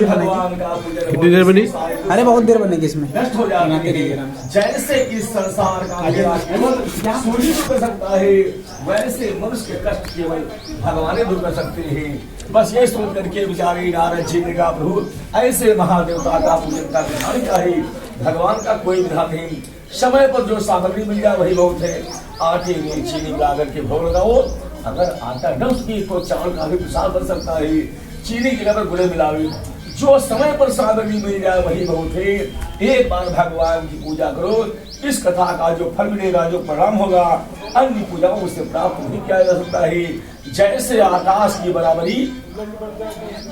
भगवान का कितनी देर बनी? अरे बहुत देर बनेगी इसमें। नष्ट हो जाते हैं। जैसे इस संसार का अंधेरा केवल सूर्य दूर कर सकता है, वैसे मनुष्य के कष्ट केवल भगवान दूर कर सकते हैं। बस ये सोच करके बेचारे नारद जी ने कहा, प्रभु ऐसे महादेवता का पूजन का विधान क्या है? भगवान का कोई विधान नहीं, समय पर जो सामग्री मिल जाए वही बहुत है। आटे में चीनी मिलाकर के भोग लगाओ, अगर आटा न उसकी तो चावल का भी प्रसाद बन सकता है। चीनी की जगह गुड़ मिलावे, जो समय पर सामग्री मिल जाए वही बहुत है। एक बार भगवान की पूजा करो, इस कथा का जो फल मिलेगा, जो परिणाम होगा, अन्य पूजाओं से प्राप्त नहीं किया जा सकता है। जैसे आकाश की बराबरी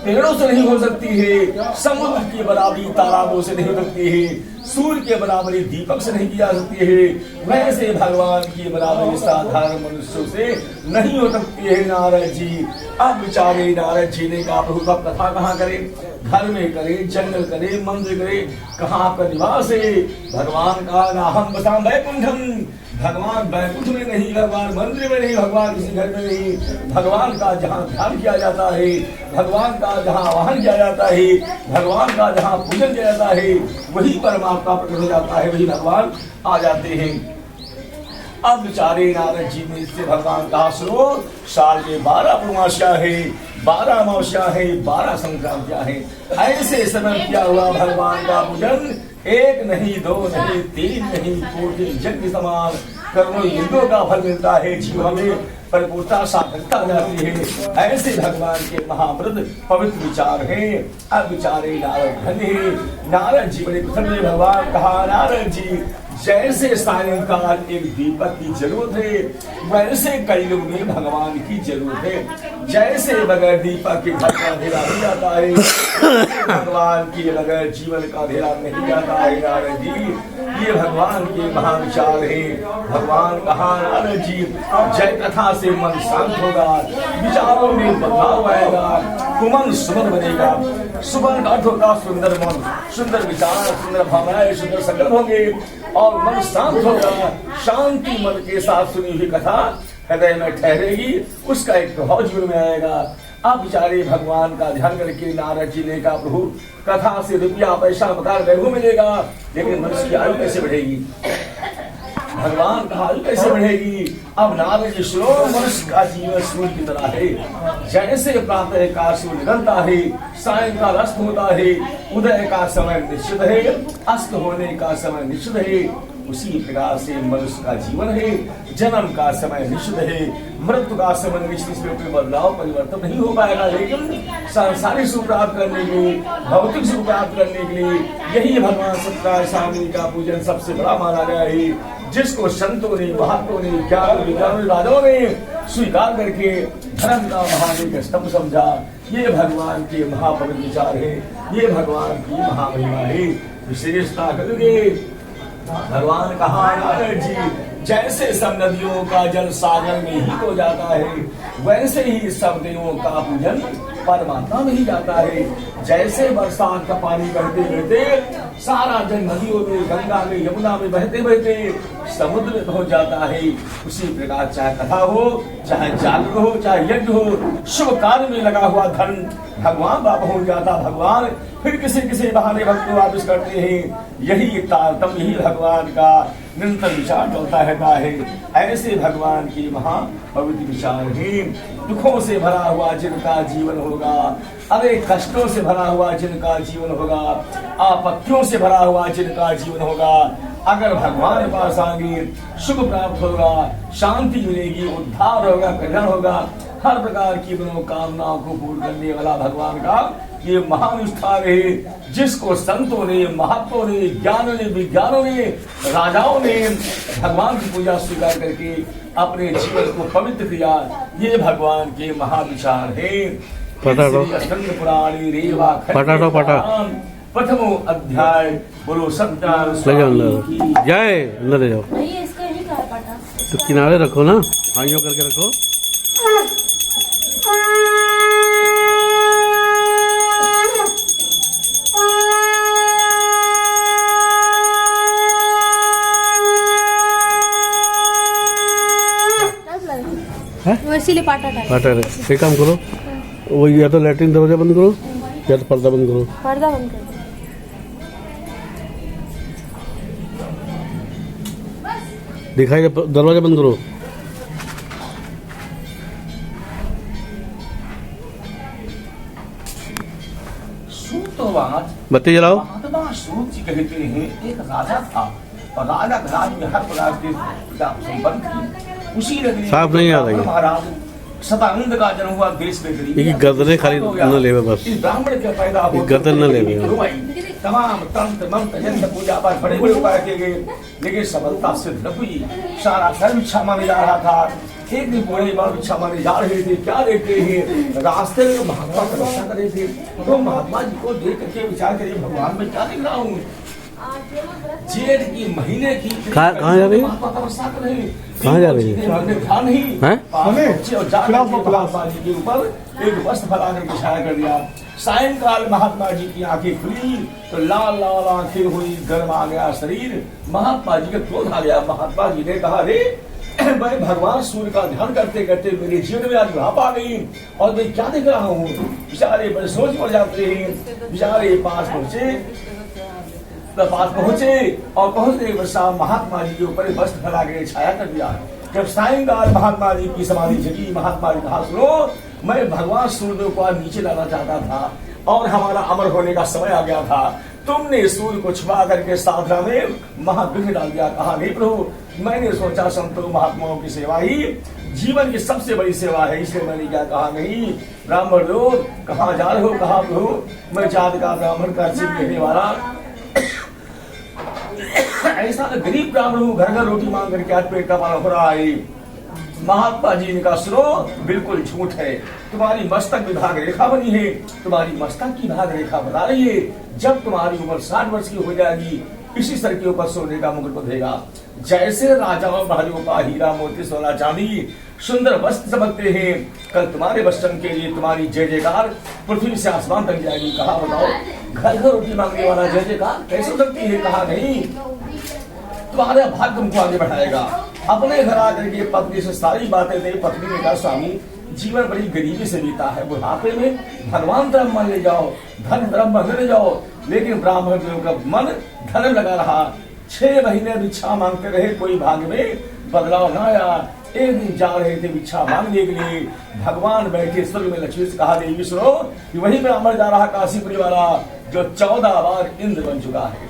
पेड़ों से नहीं हो सकती है, समुद्र की बराबरी तालाबों से नहीं हो सकती है, सूर्य के बराबरी दीपक से नहीं की जा सकती है, वैसे भगवान की बराबरी साधारण मनुष्यों से नहीं हो सकती है। नारद जी, अब बेचारे नारद जी ने कहा, प्रभु अब कथा कहाँ करे? घर में करे, जंगल करे, मंदिर करे, कहाँ आपका निवास है? भगवान का नाहम बसाम वैकुंठम, भगवान वैकुंठ में नहीं, भगवान मंदिर में नहीं, भगवान किसी घर में नहीं। भगवान का जहाँ ध्यान किया जाता है, भगवान का जहाँ आवाहन किया जाता है, भगवान का जहाँ पूजन किया जाता है, वही परमात्मा प्रकट हो जाता है, वही भगवान आ जाते हैं। अब बेचारे नारद जी ने इससे भगवान कहा, सुनो, साल में 12 पूर्णमासियां है, 12 अमावस्या है, 12 संक्रांतियां है। ऐसे समय किया हुआ भगवान का पूजन एक नहीं, दो नहीं, तीन नहीं, कोटि यज्ञ समान करोड़ों यज्ञों का फल मिलता है। जीवन में परिपूर्णता सार्थकता आ जाती है। ऐसे भगवान के महाव्रत पवित्र विचार हैं। अब बेचारे नारद धन्य है। नारद जी बड़े प्रसन्न, भगवान कहा, नारद जी जैसे सायंकाल एक दीपक की जरूरत है, वैसे कलयुग में भगवान की जरूरत है। जैसे बगैर दीपक के घर का अंधेरा नहीं जाता है, भगवान के बगैर जीवन का अंधेरा नहीं जाता है। नारद जी, ये भगवान के महाविचार है। भगवान कहा, नारद जी जय कथा से मन शांत होगा, विचारों में बदलाव आएगा, कुमन सुमन बनेगा। सुमन का अर्थ होगा सुंदर मन, सुंदर विचार, सुंदर भावनाएं, सुंदर संकल्प होंगे और मन शांत होगा। शांति मन के साथ सुनी हुई कथा हृदय में ठहरेगी, उसका एक प्रभाव जीवन में आएगा। अब बेचारे भगवान का ध्यान करके नारद जी ने कहा, प्रभु कथा से रुपया पैसा मकान वैभव मिलेगा, लेकिन मनुष्य की आयु कैसे बढ़ेगी? भगवान का आयु कैसे बढ़ेगी? अब नारद जी, सुनो, मनुष्य का जीवन सूर्य की तरह है। जैसे प्रातः का सूर्य निकलता है, सायंकाल अस्त होता है, उदय का समय निश्चित है, अस्त होने का समय निश्चित है, उसी प्रकार से मनुष्य का जीवन है। जन्म का समय निश्चित है, मृत्यु का समय निश्चित, इसमें कोई बदलाव परिवर्तन नहीं हो पाएगा। लेकिन सांसारिक सुख प्राप्त करने के लिए, भौतिक सुख प्राप्त करने के लिए यही भगवान सत्यनारायण स्वामी का पूजन सबसे बड़ा माना गया है, जिसको संतों ने, महात्मों ने, ज्ञान विज्ञान राजाओं ने स्वीकार करके धर्म का महान स्तंभ समझा। ये भगवान के महापवित्र विचार है, ये भगवान की महामहिमा है। विशेषता करोगे, भगवान कहा, नारद जी जैसे सब नदियों का जल सागर में ही तो जाता है, वैसे ही सब देवों का पूजन परमात्मा में ही जाता है। जैसे बरसात का पानी बहते बहते सारा जल नदियों में, गंगा में, यमुना में बहते बहते समुद्र में पहुंच जाता है, उसी प्रकार चाहे कथा हो, चाहे जागरण हो, चाहे यज्ञ हो, शुभ कार्य में लगा हुआ धन भगवान का पहुंच जाता। भगवान फिर किसी किसी बहाने भक्त वापस करते हैं। यही तारतम्य ही भगवान का निरंतर विचार चलता रहता है। ऐसे भगवान की महापवित्र विचार है। दुखों से भरा हुआ जिनका जीवन होगा, अरे कष्टों से भरा हुआ जिनका जीवन होगा, आपत्तियों से भरा हुआ जिनका जीवन होगा, अगर भगवान के पास आएंगे सुख प्राप्त होगा, शांति मिलेगी, उद्धार होगा, कल्याण होगा, हर प्रकार की मनोकामनाओं को पूर्ण करने वाला भगवान का ये महान विस्तार है, जिसको संतों ने, महात्मों ने, ज्ञानों ने, विज्ञानों ने, राजाओं ने भगवान की पूजा स्वीकार करके अपने जीवन को पवित्र किया। ये भगवान के महाविचार है। पुराणी रेवा प्रथमो अध्याय, बोलो सत्यानारायण जय। अंदर जाओ, तो किनारे रखो ना, आइयों करके रखो। वो इसीलिए पाटा पाटा रे, एक काम करो, वो या तो लैट्रिन दरवाजा बंद करो या तो पर्दा बंद करो। पर्दा बंद कर दो। दिखाई दे, दरवाजा बंद करो। सूतवाद बत्ती जलाओ। महात्मा सूत जी कहते हैं एक राजा था और राजा के राज में हर प्रकार की संपन्न थी। उसी नगरी साफ नहीं आ रही है। महाराज सदानंद का जन्म हुआ देश में गरीबी ये गर्दनें खाली न लेवे बस। इस ब्राह्मण के पैदा ये गर्दन न लेवे। तमाम तंत्र मंत्र यंत्र पूजा पर बड़े बड़े उपाय किए गए लेकिन सफलता सिद्ध न हुई। सारा सर्व इच्छा माने जा रहा था। एक दिन बड़े बार इच्छा माने जा रहे थे। क्या देखते हैं रास्ते में महात्मा की रक्षा कर रहे थे तो महात्मा जी को देख करके विचार करिए भगवान में क्या देख रहा हूँ। जेठ की महीने की कहाँ जा रही है? महात्मा तपस्या कर रहे हैं। कहाँ जा रही है? ध्यान नहीं हैं? जी के ऊपर एक वस्त्र फैला करके छाया कर दिया। सायंकाल महात्मा जी की आंखें खुली तो लाल लाल आंखें हुई, गर्म आ गया शरीर। महात्मा जी के क्रोध आ गया। महात्मा जी ने कहा रे मैं भगवान सूर्य का ध्यान करते करते मेरे जीवन में आज भाप आ गई और मैं क्या देख रहा हूँ। बेचारे बड़े सोच पड़ जाते हैं। बेचारे पास पहुंचे और पहुंचने के साथ महात्मा जी के ऊपर वस्त्र फैला के छाया कर दिया। जब सायंकाल महात्मा जी की समाधि जगी, महात्मा जी कहा सुनो मैं भगवान सूर्य को आज नीचे लाना चाहता था और हमारा अमर होने का समय आ गया था। तुमने सूर्य को छुपा करके साधना में महाविघ्न डाल दिया। कहा नहीं प्रभु मैंने सोचा संतों महात्माओं की सेवा ही जीवन की सबसे बड़ी सेवा है, इसलिए मैंने क्या कहा नहीं। ब्राह्मण लोग कहाँ जा रहे हो? कहा प्रभु मैं जात का ब्राह्मण का चिन्ह कहने वाला ऐसा गरीब ब्राह्मण हूँ, घर घर रोटी मांग करके आज पेट का पालन हो रहा है। महात्मा जी ने कहा सुनो बिल्कुल झूठ है। तुम्हारी मस्तक विभाग रेखा बनी है, तुम्हारी मस्तक की भाग रेखा बता रही है। जब तुम्हारी उम्र 60 वर्ष की हो जाएगी इसी सर के ऊपर सोने का मुकुट बंधेगा। जैसे राजाओं महाराजों का हीरा मोती सोना चांदी सुंदर वस्त्र चमकते हैं, कल तुम्हारे वस्त्रम के लिए तुम्हारी जय जयकार पृथ्वी से आसमान तक जाएगी। कहा बताओ घर घर रोटी मांगने वाला जय जयकार कैसे हो सकती है? कहा नहीं तुम्हारा भाग्य तुमको आगे बढ़ाएगा। अपने घर आकर के पत्नी से सारी बातें थे। पत्नी ने कहा स्वामी जीवन बड़ी गरीबी से बीता है, बुढ़ापे में भगवान धर्म मान ले जाओ, धन धर्म मान ले जाओ। लेकिन ब्राह्मण का मन धर्म लगा रहा। 6 महीने भिक्षा मांगते रहे, कोई भाग्य में बदलाव न आया। एक दिन जा रहे थे भिक्षा मांगने के लिए, भगवान बैठे स्वर्ग में लक्ष्मी से कहा देवी सुनो कि वही ब्राह्मण जा रहा काशीपुरी वाला जो 14 बार इंद्र बन चुका है,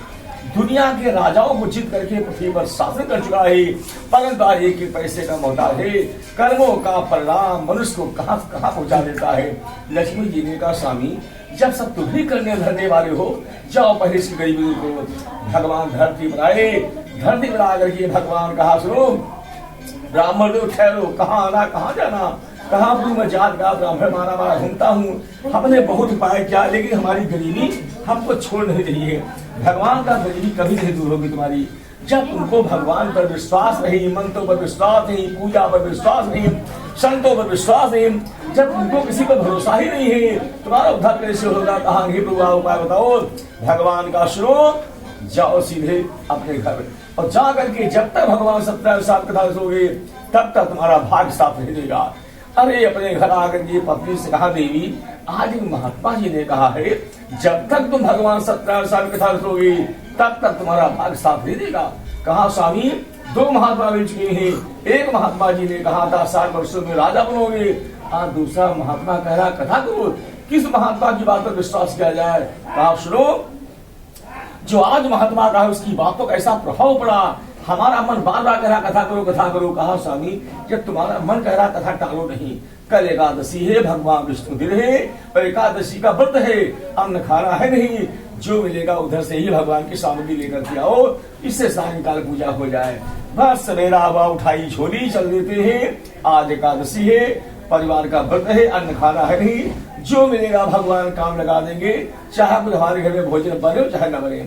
दुनिया के राजाओं को जीत करके पृथ्वी पर शासन कर चुका है, परंतु एक ही पैसे का मोहताज है। कर्मों का परिणाम मनुष्य को कहां कहां पहुंचा देता है। लक्ष्मी जी ने कहा स्वामी जब सब तुम ही करने धरने वाले हो जाओ पहले इसकी गरीबी को। भगवान धरती बनाए, धरती बना करके भगवान कहा सुनो ब्राह्मण लोग ठहरो, कहाँ आना कहाँ जाना। कहा मैं जात का ब्राह्मण मारा मारा घूमता हूँ। हमने बहुत उपाय किया लेकिन हमारी गरीबी हमको छोड़ नहीं रही है। भगवान का गरीबी कभी नहीं दूर होगी तुम्हारी। जब तुमको भगवान पर विश्वास नहीं, मंत्रों पर विश्वास नहीं, पूजा पर विश्वास नहीं, संतों पर विश्वास नहीं, जब तुमको किसी पर भरोसा ही नहीं है तुम्हारा उद्धार कैसे होगा। कहा नहीं प्रभु उपाय बताओ। भगवान का सुनो जाओ सीधे अपने घर और जा करके जब तक भगवान 17 साल कथा सोगे तब तक तुम्हारा भाग्य साफ नहीं देगा। अरे अपने घर आकर के पत्नी से कहा देवी आज महात्मा जी ने कहा है जब तक तुम भगवान 17 साल कथा सोगे तब तक तुम्हारा भाग्य साफ नहीं देगा। कहा स्वामी 2 महात्मा मिल चुके हैं। एक महात्मा जी ने कहा था 60 वर्षों में राजा बनोगे, आज दूसरा महात्मा कह रहा कथा करो। किस महात्मा की बात पर विश्वास किया जाए। कहा सुनो जो आज महात्मा का है उसकी बातों का ऐसा प्रभाव पड़ा, हमारा मन बार बार कह रहा कथा करो कथा करो। कहा स्वामी जब तुम्हारा मन कह रहा कथा टालो नहीं, कल एकादशी है, भगवान विष्णु दिन है और एकादशी का व्रत है, अन्न खाना है नहीं, जो मिलेगा उधर से ही भगवान की सामग्री लेकर के आओ, इससे सायंकाल पूजा हो जाए। बस सवेरा हवा उठाई झोली चल देते हैं। आज एकादशी है, परिवार का व्रत है, अन्न खाना है नहीं, जो मिलेगा भगवान काम लगा देंगे, चाहे कुछ हमारे घर में भोजन बने चाहे न बने।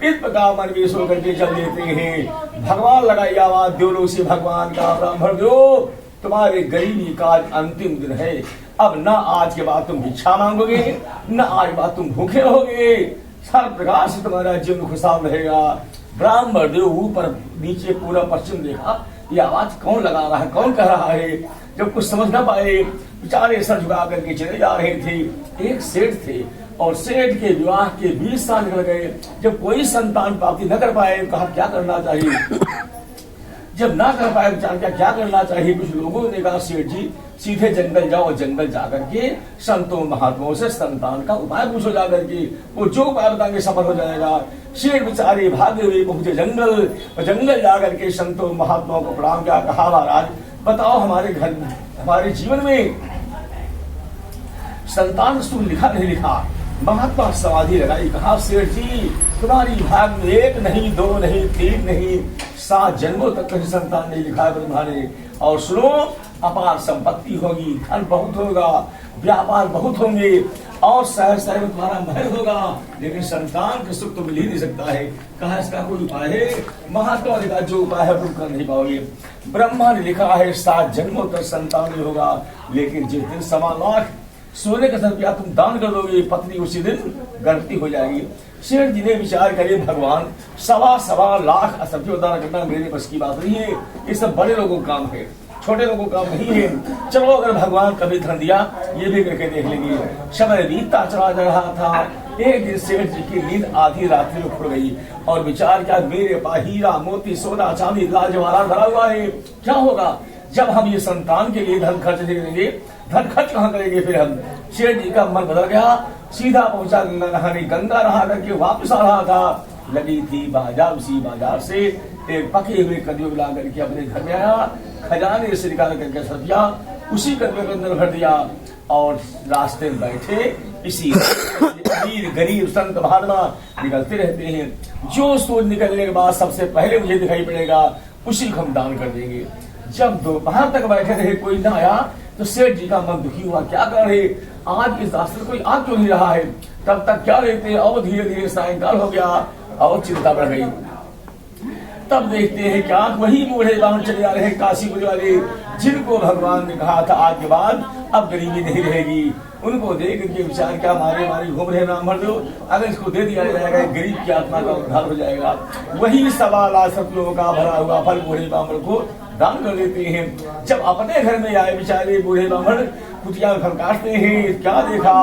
इस प्रकार मन में सो करके चल देते हैं। भगवान लगाई आवाज देवलोक से भगवान का ब्राह्मण दो तुम्हारे गरीबी का अंतिम दिन है। अब न आज के बाद तुम भिक्षा मांगोगे, न आज बाद तुम भूखे रहोगे, हर प्रकार से तुम्हारा जीवन खुशहाल रहेगा। ब्राह्मण देव ऊपर नीचे पूरा पश्चिम देखा, ये आवाज कौन लगा रहा है, कौन कह रहा है। जब कुछ समझ ना पाए बेचारे सर झुका करके चले जा रहे थे। एक सेठ थे और सेठ के विवाह के 20 साल निकल गए। जब कोई संतान प्राप्ति न कर पाए, कहा क्या करना चाहिए। जब ना कर पाए विचार क्या करना चाहिए। कुछ लोगों ने कहा सेठ जी सीधे जंगल जाओ, जंगल जाकर के संतों महात्माओं से संतान का उपाय पूछो जाकर के, वो जो उपाय बताएंगे सफल हो जाएगा। शेर बेचारे भागे हुए पहुंचे जंगल और जंगल जाकर के संतों महात्माओं को प्रणाम किया। कहा महाराज बताओ हमारे घर हमारे जीवन में संतान सुख लिखा नहीं लिखा। महात्मा समाधि लगाई। कहा सेठ जी तुम्हारी भाग में 1 नहीं 2 नहीं 3 नहीं 7 जन्मों तक कहीं संतान नहीं लिखा है ब्रह्मा ने। और सुनो अपार संपत्ति होगी, धन बहुत होगा, व्यापार बहुत होंगे और शहर शहर में तुम्हारा महल होगा, लेकिन संतान का सुख तो मिल ही नहीं सकता है। कहा इसका कोई उपाय है। महात्मा ने कहा जो उपाय है तुम कर नहीं पाओगे। ब्रह्मा ने लिखा है 7 जन्मों तक संतान नहीं होगा, लेकिन जिस दिन 1.25 लाख सोने का रुपया तुम दान कर दोगे पत्नी उसी दिन गर्भवती हो जाएगी। शेठ जी ने विचार करिए भगवान 1.25 लाख असत्य दान करना मेरे बस की बात नहीं है। ये सब बड़े लोगों का काम है, छोटे लोगों का काम नहीं है। चलो अगर भगवान कभी धन दिया ये भी करके देख लेंगे। समय बीतता चला जा रहा था। एक दिन सेठ जी की नींद आधी रात्रि में खुल गई और विचार किया मेरे पास हीरा मोती सोना चांदी लाल जवाहरात भरा हुआ है, क्या होगा जब हम ये संतान के लिए धन खर्च नहीं करेंगे। धन खर्च कहाँ करेंगे फिर हम। शेठ जी का मन बदल गया, सीधा पहुंचा गंगा नहाने। गंगा नहा करके वापस आ रहा था। लगी थी बाजार, उसी बाजार से एक पके हुए कद्दू ला करके अपने घर में आया। खजाने से निकाल करके रुपया उसी कद्दू के अंदर भर दिया और रास्ते में बैठे इसी अमीर गरीब संत महात्मा निकलते रहते हैं। जो सूर्य निकलने के बाद सबसे पहले मुझे दिखाई पड़ेगा उसी को हम दान कर देंगे। जब दोपहर तक बैठे रहे कोई ना आया तो सेठ जी का मन दुखी हुआ, क्या कर रहे आज इस रास्ते कोई आ क्यों नहीं रहा है। तब तक क्या रहते और धीरे धीरे सायंकाल हो गया और चिंता बढ़ गई। तब देखते हैं क्या वही बूढ़े बामन चले आ रहे हैं काशीपुर वाले, जिनको भगवान ने कहा था आज के बाद अब गरीबी नहीं रहेगी। उनको देख करके विचार क्या मारे मारे घूम रहे ब्राह्मण दो, अगर इसको दे दिया जाएगा गरीब की आत्मा का उद्धार हो जाएगा। वही 1.25 लाख सत्यों का भरा हुआ फल बूढ़े ब्राह्मण को दान कर देते हैं। जब अपने घर में आए बेचारे बूढ़े ब्राह्मण कुटिया फल काटते हैं, क्या देखा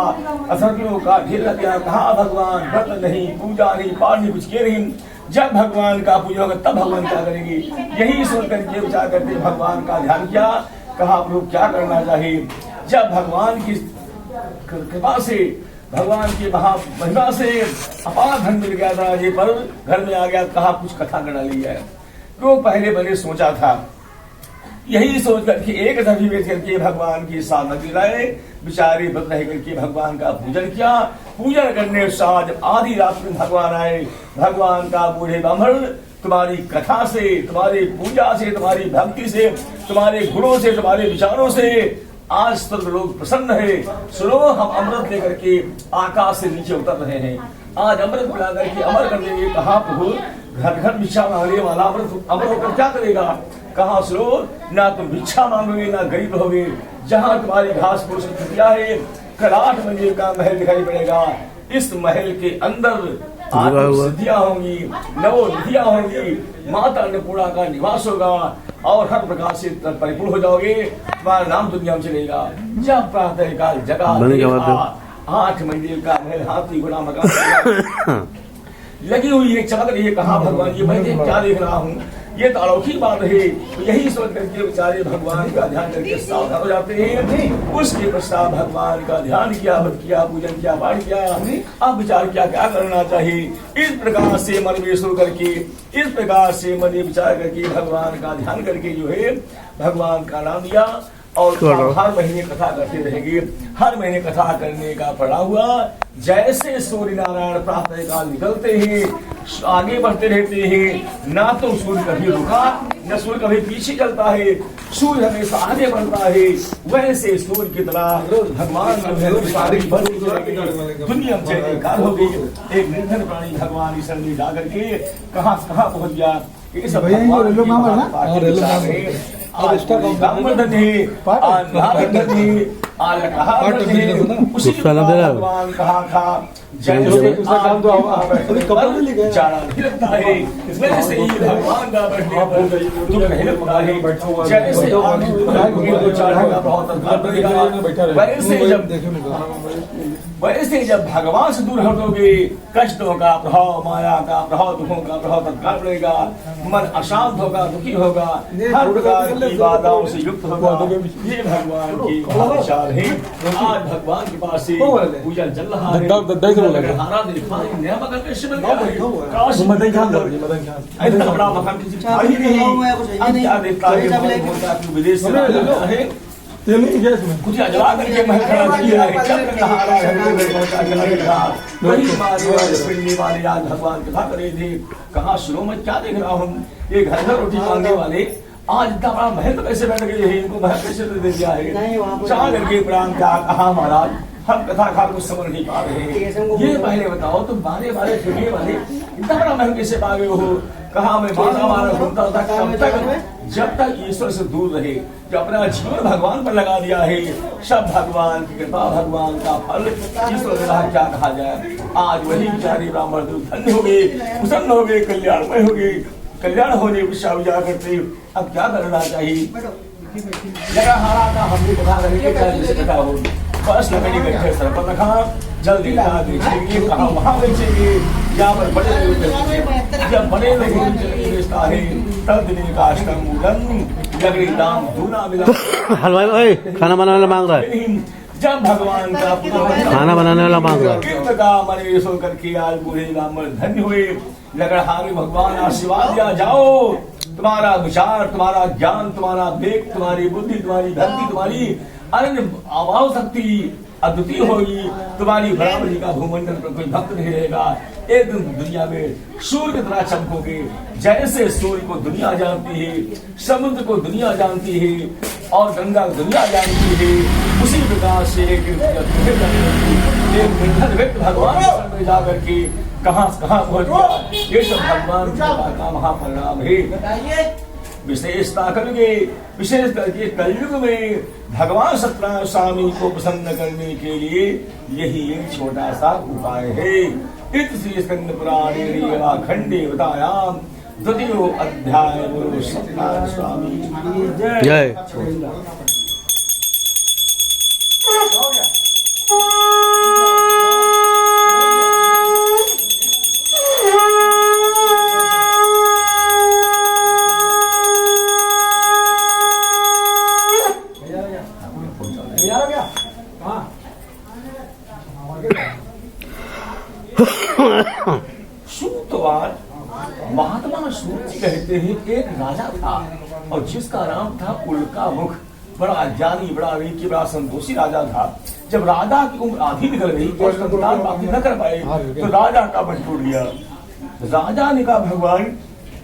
असत्यों का ढेर लग गया। कहा भगवान व्रत नहीं, पूजा नहीं, पाठ नहीं, कुछ किए नहीं। जब भगवान का पूजा होगा तब भगवान क्या करेंगे। यही सोच करके विचार करते भगवान का ध्यान किया। कहा प्रभु क्या करना चाहिए। जब भगवान की कृपा से भगवान की महिमा से अपार धन मिल गया था ये पर घर में आ गया। कहा कुछ कथा कर डाली है। क्यों पहले मैंने सोचा था यही सोच करके एक दफी बेच करके भगवान की साधना दिलाए। बिचारे व्रत रह करके भगवान का पूजन किया। पूजन करने के साथ जब आधी रात में भगवान आए, भगवान का बूढ़े ब्राह्मण तुम्हारी कथा से, तुम्हारी पूजा से, तुम्हारी भक्ति से, तुम्हारे गुणों से, तुम्हारे विचारों से आज तक लोग प्रसन्न है। सुनो हम अमृत लेकर के आकाश से नीचे उतर रहे हैं। आज अमृत मिला करके अमर कर देंगे। कहा प्रभु घर घर भिक्षा मांगने वाला अमृत अमर होकर क्या करेगा। कहा सुनो ना तुम भिक्षा मांगोगे ना गरीब रहोगे। जहाँ तुम्हारी घास फूस की खटिया है कल 8 मंजिल का महल दिखाई पड़ेगा। इस महल के अंदर सिद्धियां होंगी, नवोनिधियां होंगी, माता अन्नपूर्णा का निवास होगा और हर प्रकार से परिपूर्ण हो जाओगे। तुम्हारा नाम दुनिया में चलेगा। जब प्रातः काल जगह 8 मंजिल का महल हाथी घोड़ा मकान लगी हुई है, चमक रही है। कहा भगवान ये मैं क्या देख रहा हूँ, ये तो अलौकिक बात है। यही सोच करके बेचारे भगवान का ध्यान करके सावधान हो जाते हैं। उसके पश्चात भगवान का ध्यान किया, व्रत किया, पूजन किया, पाठ किया। अब विचार किया क्या करना चाहिए। इस प्रकार से मन में शुरू करके, इस प्रकार से मन में विचार करके भगवान का ध्यान करके जो है भगवान का नाम लिया और हर महीने कथा करते रहेंगे। हर महीने कथा करने का पड़ा हुआ। जैसे सूर्य नारायण प्रातः काल निकलते हैं आगे बढ़ते रहते हैं। ना तो सूर्य कभी रुका न सूर्य कभी पीछे चलता है, सूर्य हमेशा आगे बढ़ता है। वैसे सूर्य की तरह भगवान दुनिया में जयकार हो गई। एक निर्धन प्राणी भगवान ईश्वर ने जा करके कहाँ पहुंच गया। ब्राह्मण धनी आज कहा उसी गुस्सा ना दे रहा हो। भगवान कहा था जैसे दूसरा काम तो अभी कपड़ा नहीं लेके जाना नहीं लगता है इसमें से ही भगवान का बैठने पर तुम नहीं लगता है जैसे आदमी तो चढ़ेगा बहुत अंतर पड़ेगा वैसे जब भगवान से दूर हटोगे कष्टों का प्रभाव माया का प्रभाव दुखों का प्रभाव तत्काल पड़ेगा मन अशांत होगा दुखी होगा हर प्रकार की बाधाओं से युक्त होगा ये भगवान की विशाल है आज भगवान के पास से पूजा चल रहा है हारा दिखा नया मगर के शिविर का काश मदन खान इतना बड़ा मकान की क्या देखता है विदेश से है कुछ अजवा करके महल खड़ा किया है चक्र का हारा है वही पिंडी वाले आज भगवान कथा कर रहे थे कहा सुनो मैं क्या देख रहा हूँ ये घर घर रोटी मांगने वाले आज इतना बड़ा महल तो कैसे बैठ गए हैं इनको महल कैसे दे दिया है चाह करके प्राण क्या कहा महाराज हम कथा खा कुछ समझ नहीं पा रहे हैं ये पहले बताओ तुम बारे बारे फिरने वाले इतना बड़ा महल कैसे पा गए हो कहा मैं मारा मारा घूमता था कब तक जब तक ईश्वर से दूर रहे जो अपना जीवन भगवान पर लगा दिया है सब भगवान की कृपा भगवान का फल ईश्वर द्वारा क्या कहा जाए आज वही बेचारे ब्राह्मण धन्य हो गए प्रसन्न हो गए कल्याणमय हो गए कल्याण होने विश्वा विचार करते अब क्या करना चाहिए लगा हारा का हमने बता रहे कथा हो बस लकड़ी बैठे सर पर रखा जल्दी कहा बेचेंगे कहा वहां बेचेंगे यहाँ पर बड़े लोग जब बड़े लोगों की बेचता है तब दिन का अष्टम मूलन लकड़ी दाम दूना मिला हलवाई भाई खाना बनाने वाला मांग रहा है जब भगवान का खाना बनाने वाला मांग रहा है कीर्त का मन सुन करके आज बूढ़े ब्राह्मण धन्य हुए लगड़हारे भगवान आशीर्वाद दिया जाओ तुम्हारा विचार तुम्हारा ज्ञान तुम्हारा वेग तुम्हारी बुद्धि तुम्हारी धरती तुम्हारी अनन्य अभाव शक्ति अद्वितीय होगी तुम्हारी बराबरी का भूमंडल पर कोई भक्त नहीं रहेगा एक दिन दुनिया में सूर्य की तरह चमकोगे जैसे सूर्य को दुनिया जानती है समुद्र को दुनिया जानती है और गंगा को दुनिया जानती है उसी प्रकार से एक निर्धन व्यक्ति भगवान में जाकर के कहाँ पहुंच गया ये सब भगवान का महापरिणाम है विशेषता करके विशेष करके कलयुग में भगवान सत्यनारायण स्वामी को प्रसन्न करने के लिए यही एक छोटा सा उपाय है इत श्री स्कंद पुराणे खंडे बतायाम द्वितीय अध्याय बोलो सत्यनारायण स्वामी जय सूतवान महात्मा सूत कहते हैं एक राजा था और जिसका नाम था उल्का मुख बड़ा ज्ञानी बड़ा वीर बड़ा संतोषी राजा था जब राजा की उम्र आधी निकल गई और संतान प्राप्ति न कर पाए तो राजा का मन टूट गया राजा ने कहा भगवान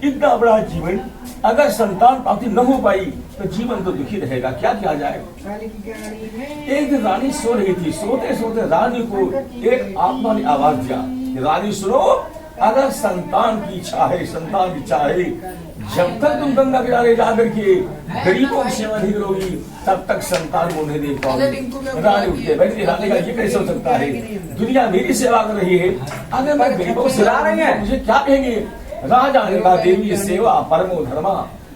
इतना बड़ा जीवन अगर संतान प्राप्ति न हो पाई तो जीवन तो दुखी रहेगा क्या किया जाए एक दिन रानी सो रही थी सोते सोते रानी को एक आत्मा ने आवाज दिया रानी सुनो अगर संतान की इच्छा है संतान की इच्छा है जब तक तुम गंगा किनारे जाकर के गरीबों की सेवा नहीं करोगी तब तक संतान को नहीं देख पाओगे रानी उठते बैठे रानी का ये कैसे हो सकता है दुनिया मेरी सेवा कर रही है अगर मैं गरीबों को सेवा रही है मुझे क्या कहेंगे राजा ने कहा देवी सेवा परमो धर्मा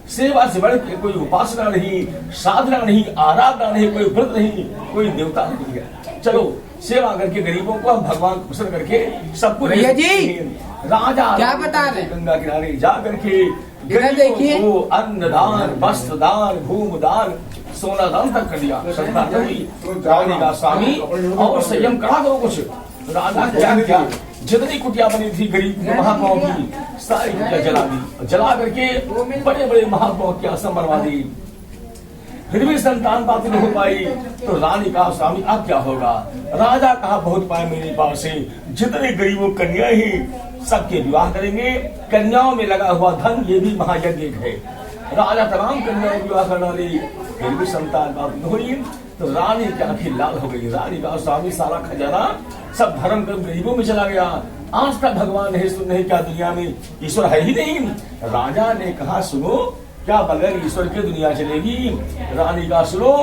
सेवा से बढ़ के कोई उपासना नहीं साधना नहीं आराधना नहीं कोई व्रत नहीं कोई देवता नहीं है चलो सेवा करके गरीबों को भगवान को प्रसन्न करके सबको राजा क्या बता रहे गंगा किनारे जा करके गरीबों को अन्न दान वस्त्र दान भूमि दान सोना दान तक कर दिया श्रद्धा रानी का स्वामी और संयम करा दो कुछ राजा क्या किया जितनी कुटिया बनी थी गरीब महात्माओं की सारी कुटिया जला दी जला करके बड़े बड़े महात्माओं की आश्रम बनवा दी फिर भी संतान प्राप्ति नहीं हो पाई तो रानी का स्वामी अब क्या होगा राजा कहा बहुत पाए मेरे पास है जितने गरीबों कन्या ही सबके विवाह करेंगे कन्याओं में लगा हुआ धन ये भी महायज्ञ है राजा तमाम कन्याओं को विवाह करना ली फिर भी संतान प्राप्ति हुई तो रानी की आंखें लाल हो गई रानी का स्वामी सारा खजाना सब धर्म कर गरीबों में चला गया आज तक भगवान है सुन नहीं क्या दुनिया में ईश्वर है ही नहीं राजा ने कहा सुनो क्या बगैर ईश्वर की दुनिया चलेगी रानी का सुनो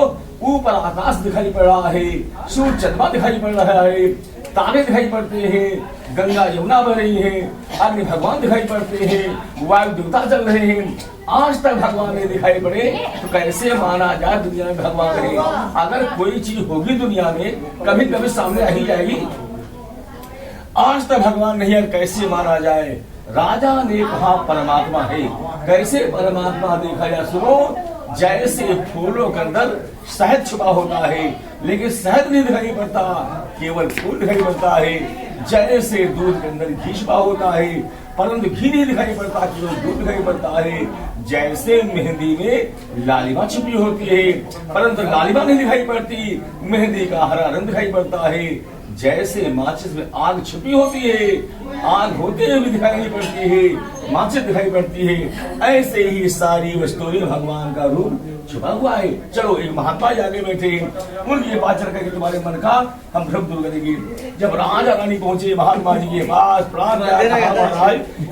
ऊपर आकाश दिखाई पड़ रहा है, सूर्य चंद्रमा दिखाई पड़ रहा है, तारे दिखाई पड़ते हैं, गंगा यमुना बह रही है, अग्नि भगवान दिखाई पड़ते हैं, वायु देवता चल रहे हैं। आज तक भगवान नहीं दिखाई पड़े तो कैसे माना जाए दुनिया में भगवान है? अगर कोई चीज होगी दुनिया में कभी कभी सामने आ ही जाएगी। आज तक भगवान नहीं है, कैसे माना जाए? राजा ने कहा परमात्मा है। कैसे परमात्मा देखा जाए? सुनो, जैसे फूलों के अंदर शहद छुपा होता है लेकिन शहद नहीं दिखाई पड़ता, केवल फूल दिखाई पड़ता है। जैसे दूध के अंदर घी छुपा होता है परंतु घी नहीं दिखाई पड़ता, केवल दूध दिखाई पड़ता है। जैसे मेहंदी में लालिमा छुपी होती है परंतु लालिमा नहीं दिखाई पड़ती, मेहंदी का हरा रंग दिखाई पड़ता है। जैसे माचिस में आग छुपी होती है, आग होते हुए भी दिखाई नहीं पड़ती है, माचिस दिखाई पड़ती है, ऐसे ही सारी वस्तुओं में भगवान का रूप छुपा हुआ है। चलो, एक महात्मा जी आगे बैठे, उनके पास चल करके तुम्हारे मन का हम भ्रम दूर करेंगे। जब राजा रानी पहुंचे महात्मा जी के पास,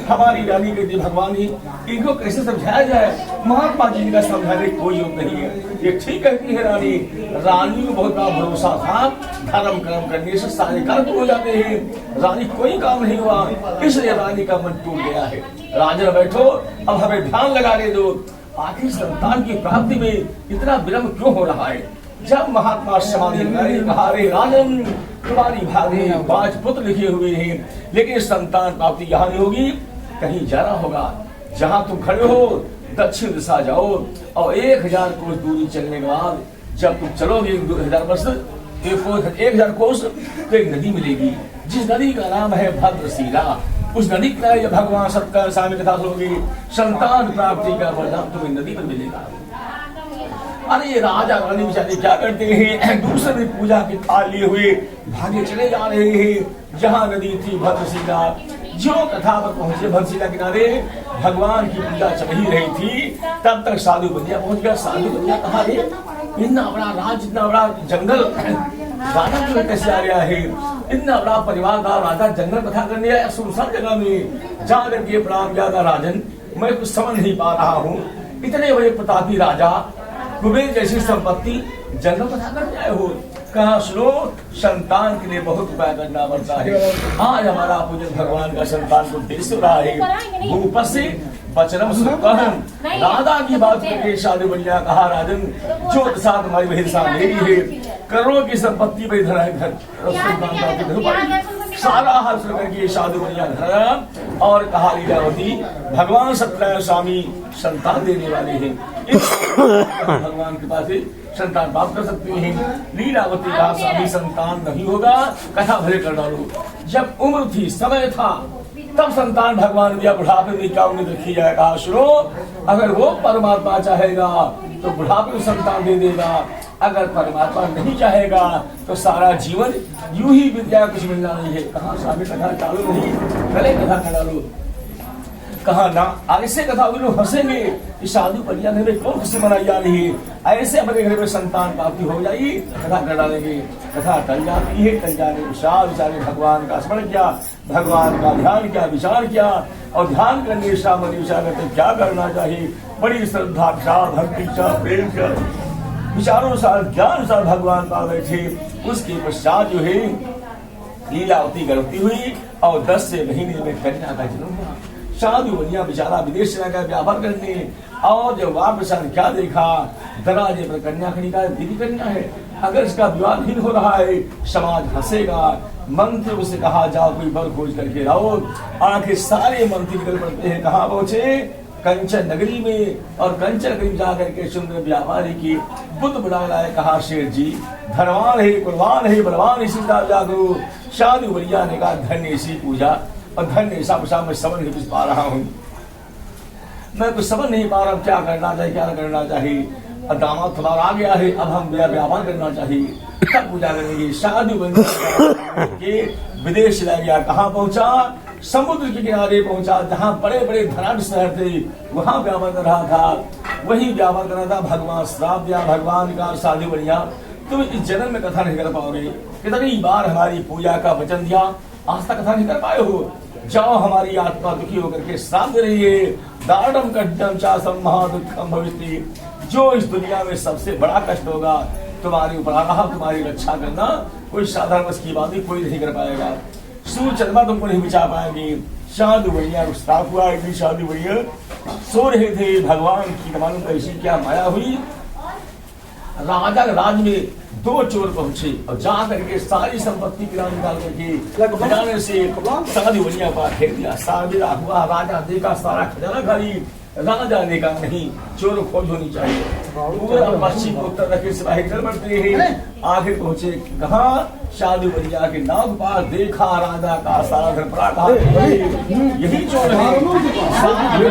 हमारी रानी कहती भगवान जी इनको कैसे समझाया जाए? महात्मा जी का समझाने कोई योग नहीं है। ये ठीक कहती है रानी। रानी को बहुत बड़ा भरोसा था, धर्म कर्म करने से सारे कर्म हो जाते हैं। रानी कोई काम नहीं हुआ, इसलिए रानी का मन टूट गया है। राजा बैठो, अब हमें ध्यान लगाने दो, आखिर संतान की प्राप्ति में इतना विलंब क्यों हो रहा है? जब महात्मा समाधि लगाए, कहा रे राजन, तुम्हारी भाग्य 5 पुत्र लिखे हुए हैं लेकिन संतान प्राप्ति यहाँ नहीं होगी, कहीं जाना होगा। जहाँ तुम खड़े हो दक्षिण दिशा जाओ और 1000 कोस दूरी चलने के बाद जब तुम चलोगे 2000 वर्ष 1000 कोस तो एक नदी मिलेगी, जिस नदी का नाम है भद्रशिला। उस नदी किनारे जब भगवान सत्कार स्वामी कथा सुनोगे, संतान प्राप्ति का वरदान तुम्हें नदी पर मिलेगा। अरे राजा रानी बेचारे क्या करते हैं? दूसरे दिन पूजा की थाल लिए हुए भागे चले जा रहे हैं जहाँ नदी थी भद्रशिला। जो कथा पर पहुंचे भद्रशिला किनारे, भगवान की पूजा चल ही रही थी, तब तक साधु बनिया पहुंच गया। साधु बनिया कहा रे, इतना बड़ा राज, इतना बड़ा जंगल, राजा जो कैसे आ गया है? इतना बड़ा परिवार का राजा जंगल कथा करने आया, सुनसान जगह में जाकर के प्रणाम किया था। राजन, मैं कुछ समझ नहीं पा रहा हूँ, इतने बड़े प्रतापी राजा, कुबेर जैसी संपत्ति, जंगल कथा करने आए हो। कहा सुनो, संतान के लिए बहुत उपाय करना पड़ता है। आज हमारा पूजन भगवान का संतान को देश हो रहा है। भूप से बचरम सुकहन, राधा की बात करके साधु बनिया कहा राजन, जो प्रसाद हमारी बहन साथ ले है, करोड़ों की संपत्ति में धरा है घर, सारा हाल सुन करके साधु बनिया घर और कहा लीलावती, भगवान सत्यनारायण स्वामी संतान देने वाले हैं, भगवान के पास संतान प्राप्त कर सकते हैं। लीलावती का स्वामी संतान नहीं होगा, कथा भले कर डालो। जब उम्र थी, समय था, तब संतान भगवान दिया, बुढ़ापे में क्या उम्मीद रखी जाएगा? सुनो, अगर वो परमात्मा चाहेगा तो बुढ़ापे में संतान दे देगा, अगर परमात्मा नहीं चाहेगा तो सारा जीवन यूं ही विद्या कुछ मिलना नहीं है। कहा स्वामी कथा चालू नहीं, पहले कथा कर डालो। कहा ना, ऐसे कथा लोग हंसेंगे कि साधु बनिया घर में कौन खुशी मनाई जा रही है, ऐसे अपने घर में संतान प्राप्ति हो जाएगी, कथा कर डालेंगे। कथा टल जाती है, टल जाने के साथ बेचारे भगवान का स्मरण किया, भगवान का ध्यान किया, विचार किया, और ध्यान करने के साथ विचार करते क्या करना चाहिए, बड़ी श्रद्धा भक्ति प्रेम विचारों अनुसार ज्ञान अनुसार भगवान का बैठे। उसके पश्चात जो है लीलावती गर्भवती हुई और 10 से महीने में कन्या का जन्म हुआ। साधु बनिया बेचारा विदेश चला गया व्यापार करने, और जब वापस क्या देखा, दरवाजे पर कन्या खड़ी का दीदी कन्या है। अगर इसका विवाह नहीं हो रहा है समाज हंसेगा। मंत्री से कहा जाओ कोई बर खोज करके लाओ। आखिर सारे मंत्री निकल पड़ते हैं, कहाँ पहुंचे? कंचन नगरी में। और कंचन नगरी में जाकर के सुंदर व्यापारी की बुद्ध बना लाए। कहा शेर जी धनवान है, कुलवान है, बलवान इसी जागो। साधु बनिया ने कहा धन्य इसी पूजा और धन्य ऐसा मैं समझ नहीं पा रहा हूँ, मैं कुछ समझ नहीं पा रहा हूँ क्या करना चाहिए क्या करना चाहिए। दामाद तुम्हारा आ गया है, अब हम व्यापार करना चाहिए, तब पूजा करेंगे। साधु बनिया के विदेश चला गया। कहाँ पहुंचा? समुद्र के किनारे पहुंचा, जहाँ बड़े बड़े धनाढ़ शहर थे, वहां व्यापार कर रहा था। वही व्यापार कर रहा था। भगवान श्राप दिया भगवान का, साधु बनिया तुम इस जन्म में कथा नहीं कर पाओगे। कितनी बार हमारी पूजा का वचन दिया, आज तक कथा नहीं कर पाए हो। जाओ, हमारी आत्मा दुखी होकर के श्राप दे रही है। दारुणम कष्टम चासम महादुखम भविष्य, जो इस दुनिया में सबसे बड़ा कष्ट होगा तुम्हारे ऊपर आ रहा, तुम्हारी रक्षा करना कोई साधारण बस की बात नहीं, कोई नहीं कर पाएगा। सूर्य चंद्रमा तुमको नहीं बचा पाएंगे। साधु भैया साफ हुआ, एक साधु भैया सो रहे थे, भगवान की कमाल कैसी क्या माया हुई। राजा के राज में दो चोर पहुंचे और जा करके सारी संपत्ति गिरा निकाल करके खजाने से साधु भैया पर फेंक दिया। सारा हुआ, राजा देखा सारा खजाना खाली, राजा ने कहा नहीं, चोर खोज होनी चाहिए। पूरा पश्चिम उत्तर दक्षिण सिपाही चल पड़ते हैं, आखिर पहुंचे कहाँ, साधु भैया के नाव पास देखा राजा का सारा घर पड़ा, कहा यही चोर है।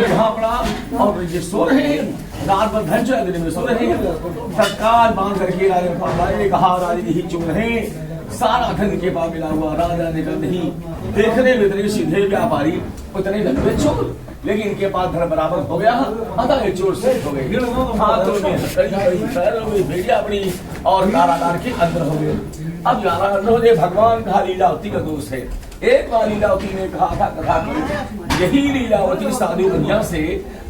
कहाँ पड़ा और ये सो रहे हैं, रात भर घर जो दिन में सो रहे हैं। तत्काल बांध करके राजा ने कहा राजा यही चोर है। सारा धन के पास मिला हुआ, राजा ने कहा नहीं, देखने में इतने सीधे व्यापारी उतने लंबे चोर, लेकिन इनके पास धन बराबर हो गया, अतः ये चोर से हो गए। हाथों में पैरों में भेड़िया अपनी और कारागार के अंदर हो गए। अब जाना भगवान का लीलावती का दोष है। एक बार लीलावती ने कहा था कथा की, यही लीलावती साधु दुनिया से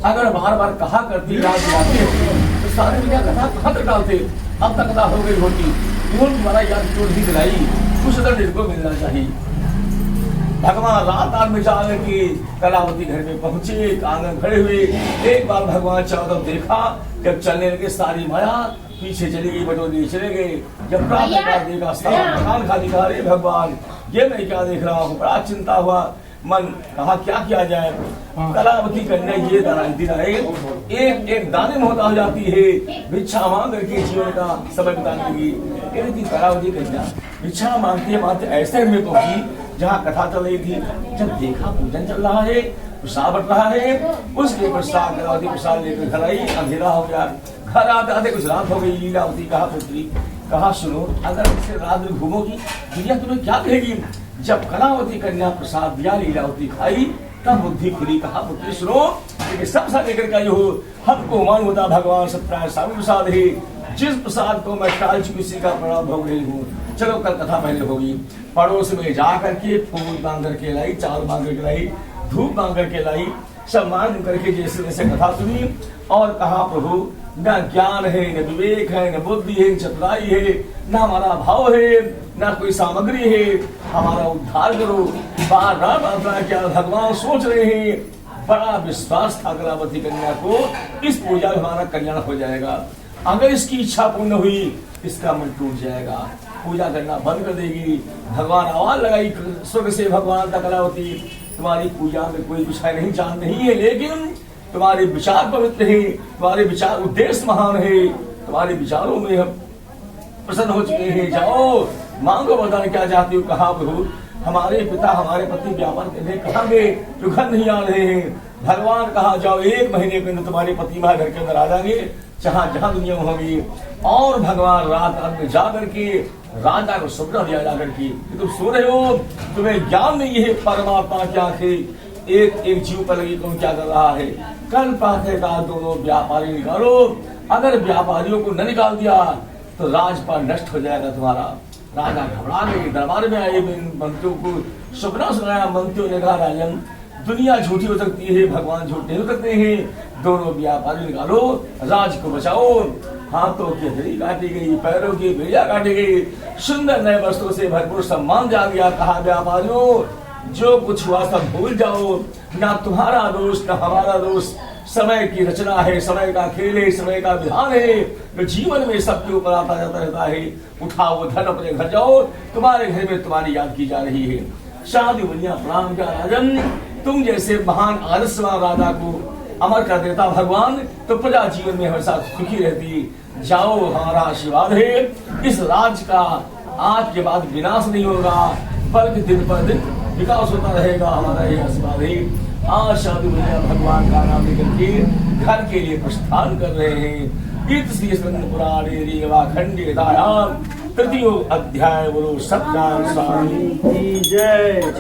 अगर बार बार कहा करती याद दिलाते तो साधु दुनिया कथा कहाँ तक डालते, अब तक कथा हो गई होती। तुम्हारा याद क्यों नहीं दिलाई, कुछ दंड इनको मिलना चाहिए। भगवान रात आग में जाकर के कलावती घर में पहुंचे, आंगन खड़े हुए। एक बार भगवान चारों देखा, जब चलने लगे सारी माया पीछे चली गई, बटोरी चले गए। जब प्राप्त देखा सारा मकान खाली, कहा रे भगवान ये मैं क्या देख रहा हूँ, बड़ा चिंता हुआ। मन कहा क्या किया जाए, कलावती कन्या ये एक एक दाने में होता हो जाती है, भिक्षा मांग करके जीवन का समय बिताने लगी। कलावती कन्या भिक्षा मांगते मांगते ऐसे में पहुंची जहाँ कथा चल रही थी। जब देखा पूजन चल रहा है, प्रसाद बट रहा है, उसके प्रसाद कलावती प्रसाद लेकर घर आई। अंधेरा हो गया, घर आते आते कुछ रात हो गई। लीलावती कहा पुत्री, कहा सुनो, अगर इससे रात में घूमोगी दुनिया तुम्हें क्या कहेगी। जब कलावती कन्या प्रसाद दिया, लीलावती खाई, तब बुद्धि खुली। कहा पुत्री सुनो, सब सा लेकर के हो, हमको मान होता भगवान सत्य स्वामी प्रसाद है, जिस प्रसाद को मैं टाल चुकी उसी का प्रणाम भोग रही हूँ। चलो कल कथा पहले होगी। पड़ोस में जा करके फूल मांग करके लाई, चावल मांग करके लाई, धूप मांग करके लाई, सब मांग करके जैसे जैसे कथा सुनी और कहा प्रभु न ज्ञान है, न विवेक है, न बुद्धि है, न चतुराई है, न हमारा भाव है, न कोई सामग्री है, हमारा उद्धार करो। बार बार क्या भगवान सोच रहे हैं। बड़ा विश्वास था कलावती कन्या को, इस पूजा में हमारा कल्याण हो जाएगा। अगर इसकी इच्छा पूर्ण हुई, इसका मन टूट जाएगा, पूजा करना बंद कर देगी। भगवान आवाज लगाई स्वर्ग से, भगवान का कलावती तुम्हारी पूजा में कोई विषय नहीं जान नहीं है, लेकिन तुम्हारे विचार पवित्र है, तुम्हारे विचार उद्देश्य महान है, तुम्हारे विचारों में हम प्रसन्न हो चुके हैं। जाओ मांगो वरदान क्या चाहती हो। कहा प्रभु हमारे पिता हमारे पति व्यापार करने कहाँ गए, जो घर नहीं आ रहे हैं। भगवान कहा जाओ 1 महीने के अंदर तुम्हारे पति वहां घर के अंदर आ जाएंगे, जहाँ जहाँ दुनिया में होगी। और भगवान रात में जा करके राजा को स्वप्न दिया जाकर के, तुम सो रहे हो, तुम्हें ज्ञान नहीं है परमात्मा क्या है, एक जीव पर लगी कौन क्या कर रहा है। कल प्रातःकाल दोनों व्यापारी निकालो, अगर व्यापारियों को न निकाल दिया तो राजपाल नष्ट हो जाएगा तुम्हारा। राजा घबरा गए, दरबार में आए, मंत्रियों को सपना सुनाया। मंत्रियों ने कहा राजन दुनिया झूठी हो सकती है, भगवान झूठे हो सकते हैं, दोनों व्यापारी निकालो, राज को बचाओ। हाथों की हथेली काटी गई, पैरों की भेजा काटी गई, सुंदर नए वस्त्रों से भरपूर सम्मान जा गया। कहा व्यापारियों जो कुछ हुआ सब भूल जाओ, ना तुम्हारा दोष ना हमारा दोष, समय की रचना है, समय का खेल है, समय का विधान है, जो जीवन में सबके ऊपर आता जाता रहता है। उठाओ धन अपने घर जाओ, तुम्हारे घर में तुम्हारी याद की जा रही है। साधु बनिया प्रणाम किया राजन, तुम जैसे महान आदर्शवान राजा को अमर कर देता भगवान, तो प्रजा जीवन में हमेशा सुखी रहती। जाओ हमारा आशीर्वाद है, इस राज का आज के बाद विनाश नहीं होगा, बल्कि दिन पर दिन विकास होता रहेगा। हमारा ये आशीर्वाद है। आज साधु भैया भगवान का नाम लेकर के घर के लिए प्रस्थान कर रहे हैं। इत श्री स्कंद पुराणे रेवा खंडे दायाम तृतीयो अध्याय बोलो सत्यानारायण स्वामी की जय।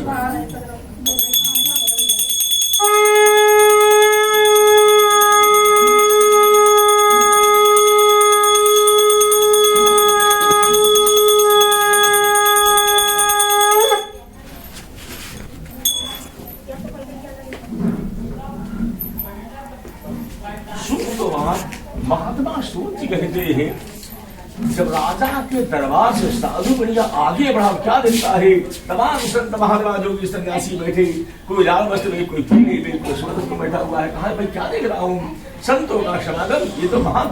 महात्मा सूत कहते हैं जब राजा के दरबार से साधु बढ़िया आगे बढ़ा, क्या देखता है, तमाम संत महात्मा जोगी सन्यासी बैठे, कोई लाल वस्त्र में, कोई पीले में, कोई स्वर्ण में बैठा हुआ है। कहा भाई क्या देख रहा हूँ, संतों का समागम, ये तो महान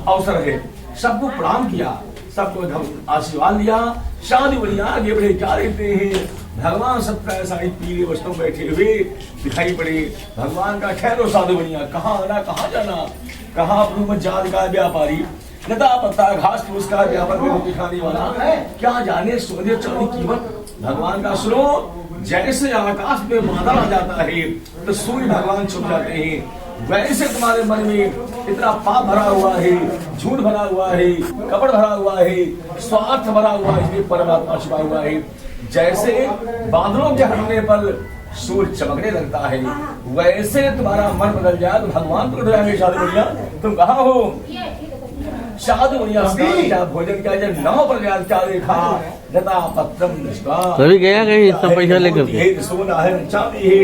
अवसर है। सबको प्रणाम किया, सबको आशीर्वाद लिया। साधु बढ़िया आगे बढ़े, क्या देखते हैं, भगवान सबका ऐसा ही पीले वस्त्रों में बैठे हुए दिखाई पड़े। भगवान का ठहरो साधु बढ़िया, कहाँ आना कहाँ जाना, कहाँ प्रभु जात का व्यापारी, लता पत्ता घास फूस का व्यापार में दिखाने वाला, क्या जाने सोने चांदी कीमत। भगवान का सुनो, जैसे आकाश में बादल आ जाता है तो सूर्य भगवान छुप जाते हैं, वैसे तुम्हारे मन में इतना पाप भरा हुआ है, झूठ भरा हुआ है, कपट भरा हुआ है, स्वार्थ भरा हुआ है, इसमें परमात्मा छुपा हुआ है। जैसे बादलों के हटने पर सूर्य चमकने लगता है, वैसे तुम्हारा मन बदल जाए तो भगवान प्रकट हो जाएंगे। साधु बढ़िया, तुम कहाँ हो? साधु बढ़िया, क्या भोजन क्या, जब नाव पर गया क्या देखा, लता पत्रम रवि गया कहीं इतना पैसा लेकर के, सोना है चांदी है,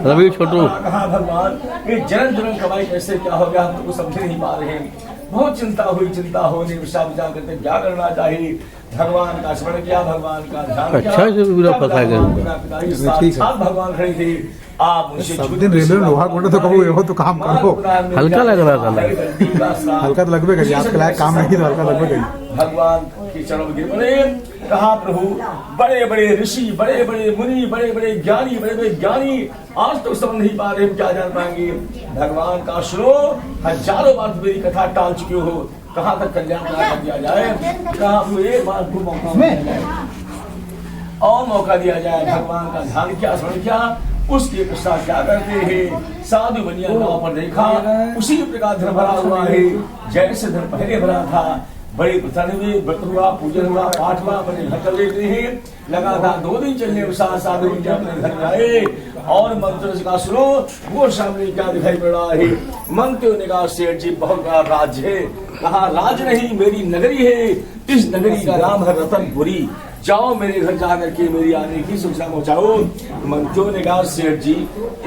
रवि छोटू कहा भगवान ये जन्म जन्म कमाई कैसे क्या हो गया, हम तो समझ नहीं पा रहे हैं। बहुत चिंता हुई, चिंता होने विचार करते क्या करना चाहिए। भगवान का स्मरण किया, भगवान का ध्यान किया। अच्छा से पूरा पता है, साक्षात भगवान खड़े थे। आप उनसे सब दिन रेलवे में लोहा कोटे तो कहो हो तो काम करो, हल्का लग रहा था, हल्का तो लगभग करिए, आपके लायक काम नहीं तो हल्का लगभग करिए। भगवान के चरणों में गिर पड़े, कहा प्रभु बड़े बड़े ऋषि, बड़े बड़े मुनि, बड़े बड़े ज्ञानी, बड़े बड़े ज्ञानी आज तो समझ नहीं पा रहे, हम क्या जान पाएंगे। भगवान का सुनो, हजारों बार मेरी कथा टाल चुके हो, कहाँ तक कल्याण कर दिया जाए, कहा एक बार को मौका दिया जाए और मौका दिया जाए। भगवान का ध्यान किया, स्मरण किया, उसके पश्चात क्या करते हैं, साधु बनिया नाव पर देखा, उसी प्रकार धन भरा हुआ है जैसे धन पहले भरा था। बड़े प्रसन्न हुए, व्रत हुआ, पूजन हुआ, पाठ हुआ, अपने घर चल लेते हैं। लगातार 2 दिन चलने के साथ साधु बनिया अपने घर आए और मंत्र का सुनो, वो सामने क्या दिखाई पड़ रहा है। मंत्रियों ने कहा सेठ जी बहुत बड़ा राज्य है, कहा राज नहीं मेरी नगरी है, इस नगरी का नाम है रतनपुरी, जाओ मेरे घर जाकर के मेरी आने की सूचना पहुंचाओ। मंत्रियों ने कहा सेठ जी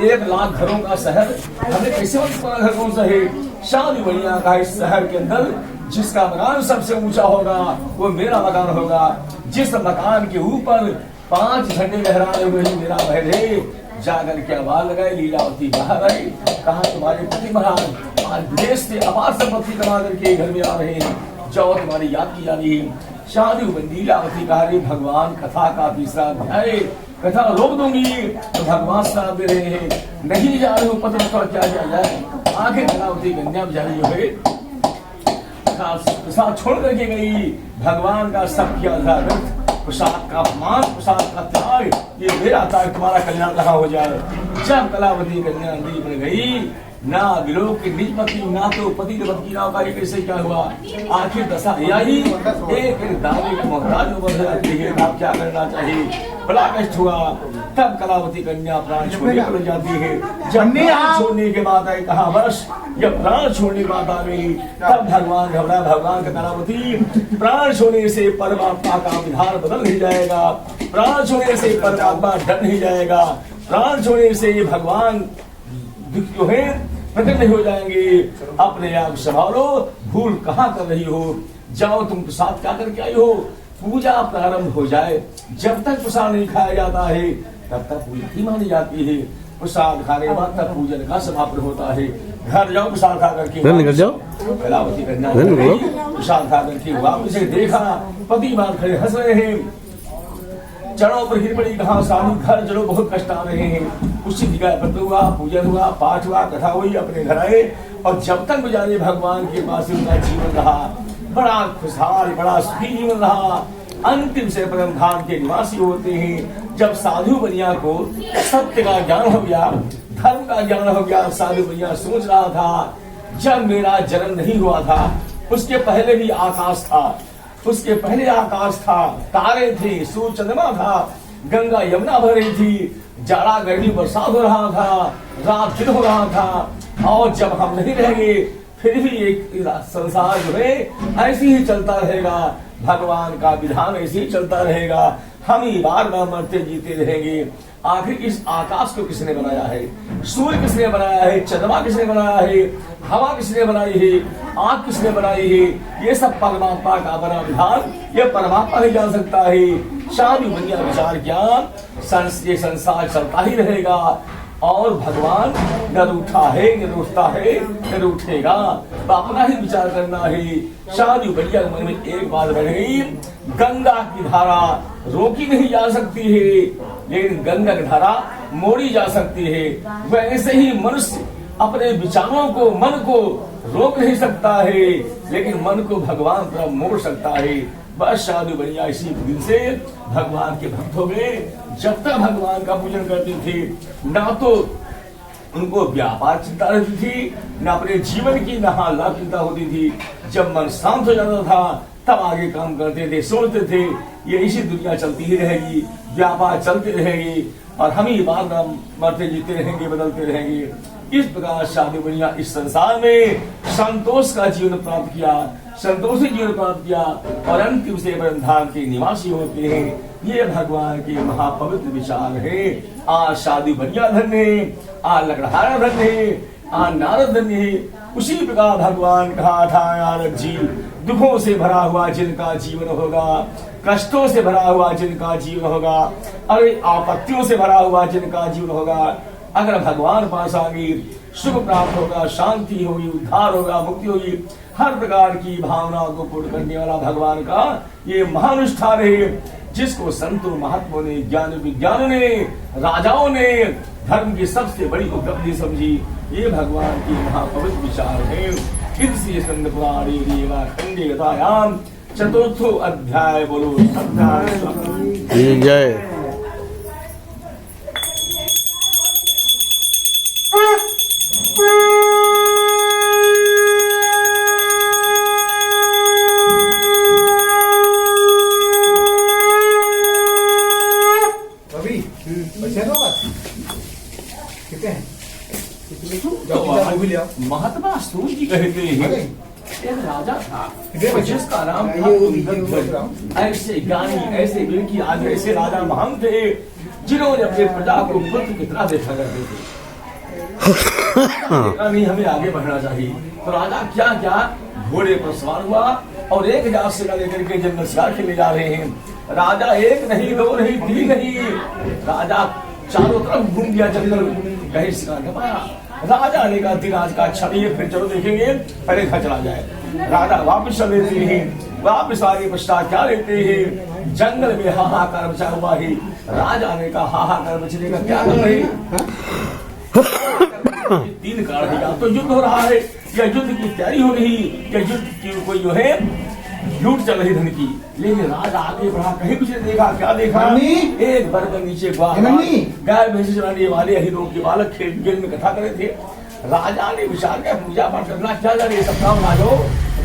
1 लाख घरों का शहर, हमें कैसे घर कौन सा है। साधु बढ़िया का इस शहर के अंदर जिसका मकान सबसे ऊंचा होगा वो मेरा मकान होगा, जिस मकान के ऊपर 5 झंडे लहराए हुए मेरा महल है। जाकर के आवाज लगाई, लीलावती बाहर आई, कहा तुम्हारे पति महाराज आज विदेश से अपार संपत्ति कमा करके घर में आ रहे हैं, जाओ तुम्हारी याद की जा रही है। साधु लीलावती कहा भगवान कथा का तीसरा अध्याय, कथा रोक दूंगी तो भगवान श्राप दे रहे हैं, नहीं जा रहे हो पता तो क्या किया जाए। आखिर लीलावती कन्या बेचारी जो है प्रसाद छोड़ करके गई, भगवान का सब किया था प्रसाद का अपमान, प्रसाद का त्याग, ये मेरा त्याग, तुम्हारा कल्याण कहाँ हो जाए। जब कलावती कन्या नदी में गई, ना विलोक की निज पति, ना तो पति के पति की नाव का कैसे क्या हुआ। आखिर दशा आई, एक दावे का मोहताज बदल जाती है, आप क्या करना चाहिए, बड़ा कष्ट हुआ। तब कलावती कन्या प्राण छोड़ने को जाती है। जब प्राण छोड़ने के बाद आई, कहा बस जब प्राण छोड़ने की बात आ गई, तब भगवान घबरा, भगवान का कलावती प्राण छोड़ने से परमात्मा का विधान बदल नहीं जाएगा, प्राण छोड़ने से परमात्मा डर नहीं जाएगा, प्राण छोड़ने से भगवान जो है प्रकट नहीं हो जाएंगे। अपने आप संभालो, भूल कहाँ कर रही हो, जाओ तुम प्रसाद क्या करके आई हो। पूजा प्रारंभ हो जाए, जब तक प्रसाद नहीं खाया जाता है तब तक पूजा ही मानी जाती है। प्रसाद खाने के बाद तक पूजन का समापन होता है। घर जाओ प्रसाद खा करके निकल जाओ। कलावती कन्या प्रसाद खा करके वापस देखा, पति मान खड़े हंस रहे हैं, चरणों पर गिर पड़ी, कहा साधु घर चलो बहुत कष्ट आ रहे हैं। उसी जगह व्रत हुआ, पूजन हुआ, पाठ हुआ, कथा हुई, अपने घर आए और जब तक गुजारे भगवान के पास उनका जीवन रहा, बड़ा खुशहाल, बड़ा सुखी जीवन रहा। अंतिम से परम धाम के निवासी होते हैं। जब साधु बनिया को सत्य का ज्ञान हो गया, धर्म का ज्ञान हो गया, साधु बनिया सोच रहा था जब मेरा जन्म नहीं हुआ था उसके पहले भी आकाश था, उसके पहले आकाश था, तारे थे, सूर्य चंद्रमा था, गंगा यमुना बह रही थी, जाड़ा गर्मी बरसात हो रहा था, रात दिन हो रहा था। और जब हम नहीं रहेंगे फिर भी एक संसार जो है ऐसे ही चलता रहेगा, भगवान का विधान ऐसे ही चलता रहेगा। हम ही बार बार मरते जीते रहेंगे। आखिर इस आकाश को किसने बनाया है? सूर्य किसने बनाया है? चंद्रमा किसने बनाया है? हवा किसने बनाई है? आग किसने बनाई है? ये सब परमात्मा का बना विधान, ये परमात्मा ही जान सकता है। शादी दुनिया विचार ज्ञान ये संसार चलता ही रहेगा और भगवान न रूठा है, न रूठता है, न रूठेगा। तो अपना ही विचार करना है। शादी बढ़िया मन में एक बात बढ़ गई, गंगा की धारा रोकी नहीं जा सकती है, लेकिन गंगा की धारा मोड़ी जा सकती है। वैसे ही मनुष्य अपने विचारों को, मन को रोक नहीं सकता है, लेकिन मन को भगवान तरफ मोड़ सकता है। बस साधु बढ़िया इसी दिन से भगवान के भक्त हो गए। जब तक भगवान का पूजन करते थे, ना तो उनको व्यापार चिंता रहती थी, ना अपने जीवन की ना हालात चिंता होती थी। जब मन शांत हो जाता था तब आगे काम करते थे, सोचते थे ये इसी दुनिया चलती ही रहेगी, व्यापार चलते रहेगी और हम ही बार बार मरते जीते रहेंगे, बदलते रहेंगे। इस प्रकार साधु बढ़िया इस संसार में संतोष का जीवन प्राप्त किया, संतोषी जीवन प्राप्त किया और अंतिम से ब्रह्मधाम के निवासी होते हैं। ये भगवान के महापवित्र विचार है। आज साधु बढ़िया धन्य, आज लकड़हारा धन्य, आज नारद धन्य। उसी प्रकार भगवान कहा था नारद जी, दुखों से भरा हुआ जिनका जीवन होगा, कष्टों से भरा हुआ जिनका जीवन होगा, अरे आपत्तियों से भरा हुआ जिनका जीवन होगा, अगर भगवान पास आगे सुख प्राप्त होगा, शांति होगी, उद्धार होगा, मुक्ति होगी, हर प्रकार की भावनाओं को पूर्ण करने वाला भगवान का ये महानुष्ठान है, जिसको संतों महात्माओं ने, ज्ञान विज्ञानों ने, राजाओं ने धर्म की सबसे बड़ी उपलब्धि समझी। ये भगवान की महापवित्र विचार है। इसी स्कंद पुराणे खंडे यथायाम चतुर्थो अध्याय बोलो अध्याय जय। महात्मा सूर्य जी कहते हैं, एक राजा था जिसका नाम था। ऐसे ज्ञानी, ऐसे व्यक्ति, आज ऐसे राजा महान थे जिन्होंने अपने प्रजा को पुत्र की तरह देखा करते थे। नहीं, हमें आगे बढ़ना चाहिए। तो राजा क्या क्या घोड़े पर सवार हुआ और 1000 सेना लेकर के जंगल शिकार के ले जा रहे हैं। राजा एक नहीं, दो नहीं, तीन नहीं, राजा चारों तरफ घूम गया जंगल, कहीं शिकार न पाया। राजा ने कहा दिन आज का अच्छा नहीं है, फिर चलो देखेंगे, पहले घर चला जाए। राजा वापिस चल लेते हैं। वापिस आगे पश्चात क्या लेते हैं, जंगल में हाहाकार मचा हुआ है। राजा ने कहा हाहाकार मचने का क्या कर रहे? 3 कारण है, या तो युद्ध हो रहा है, या युद्ध की तैयारी हो रही, या युद्ध की कोई जो है लूट चल रही धन की। लेकिन राजा आगे बढ़ा, कहीं कुछ नहीं देखा। क्या देखा? एक बरगद नीचे गाय भैंस चलाने वाले हिरों के बालक खेल में कथा करे थे। राजा ने विचार किया पूजा पाठ करना क्या जा रही, सब काम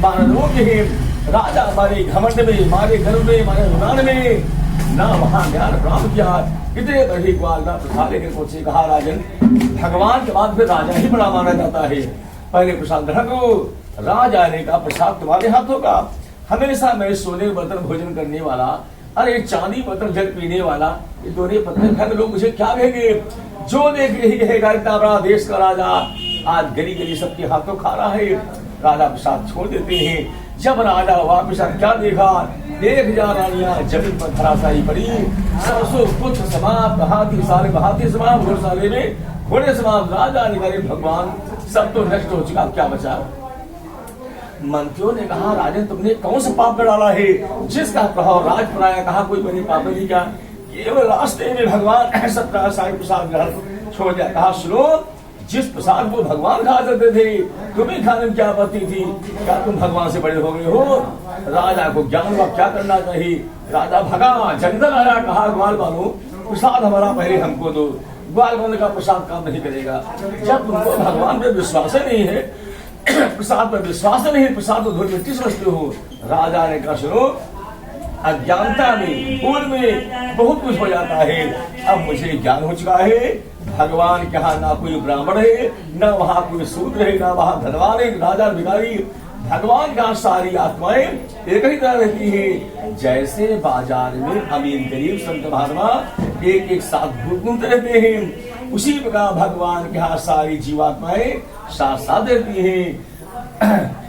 मानवों के हैं। राजा हमारे घमंड में, हमारे घर में, हमारे रुदान में ना वहां ज्ञान प्राप्त किया। इतने बड़े ग्वाल ना प्रसाद लेकर पहुंचे। कहा राजन, भगवान के बाद फिर राजा ही बड़ा माना जाता है, पहले प्रसाद ग्रहण करो। राजा ने कहा प्रसाद तुम्हारे हाथों का, हमेशा मैं सोने बर्तन भोजन करने वाला, अरे चांदी बर्तन जल पीने वाला, ये दोनों पत्थर घर लोग मुझे क्या कहेंगे? जो देख रही है इतना बड़ा देश का राजा आज गली गली सबके हाथों खा रहा है। राजा प्रसाद छोड़ देते हैं। जब राजा वापिस क्या देखा, 1000 रानियां जमीन पर धराशायी पड़ी, सरसों पुत्र समाप्त, हाथी समाप्त, घोड़साले में घोड़े समाप्त। राजा ने कहा भगवान सब तो नष्ट हो चुका, क्या बचा? मंत्रियों ने कहा राजन तुमने कौन सा पाप कर डाला है जिसका प्रभाव राज पर आया? कहा कोई मैंने पाप नहीं किया, केवल रास्ते में भगवान सबका सारे प्रसाद ग्रहण छोड़ दिया। कहा सुनो, जिस प्रसाद को भगवान खा करते थे तुम्हें खाने में क्या आपत्ति थी? क्या तुम भगवान से बड़े हो गए हो? राजा को ज्ञान हुआ क्या करना चाहिए। राजा भगा, जंगल आया, कहा ग्वाल वालों प्रसाद हमारा पहले हमको दो। ग्वाल वालों का प्रसाद काम नहीं करेगा। जब तुमको भगवान पे विश्वास नहीं है, प्रसाद पर विश्वास नहीं, प्रसाद को धूल मिट्टी समझते हो। राजा ने कहा सुनो, अज्ञानता में, पूर्व में बहुत कुछ हो जाता है, अब मुझे ज्ञान हो चुका है। भगवान के यहाँ ना कोई ब्राह्मण है, ना वहाँ कोई शूद्र है, ना वहाँ धनवान है, राजा भिखारी। भगवान का सारी आत्माएं एक ही तरह रहती हैं। जैसे बाजार में अमीर गरीब संत महात्मा एक एक साथ घूमते रहते हैं, उसी प्रकार भगवान के यहाँ सारी जीवात्माएं साथ साथ रहती हैं।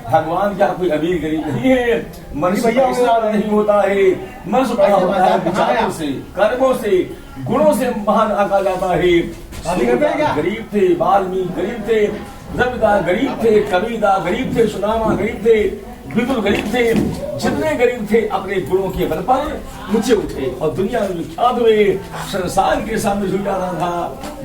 भगवान क्या कोई अमीर गरीब नहीं है। मनुष्य पैसा नहीं होता है, मनुष्य पैदा होता है विचारों से, कर्मों से, गुणों से महान आका जाता है। गरीब थे, वाल्मीकि गरीब थे, रविदास गरीब थे, कबीरदास गरीब थे, सुदामा गरीब थे, विदुर गरीब थे। जितने गरीब थे अपने गुणों के बल पर ऊंचे उठे और दुनिया में विख्यात हुए। संसार के सामने झुक जाता था।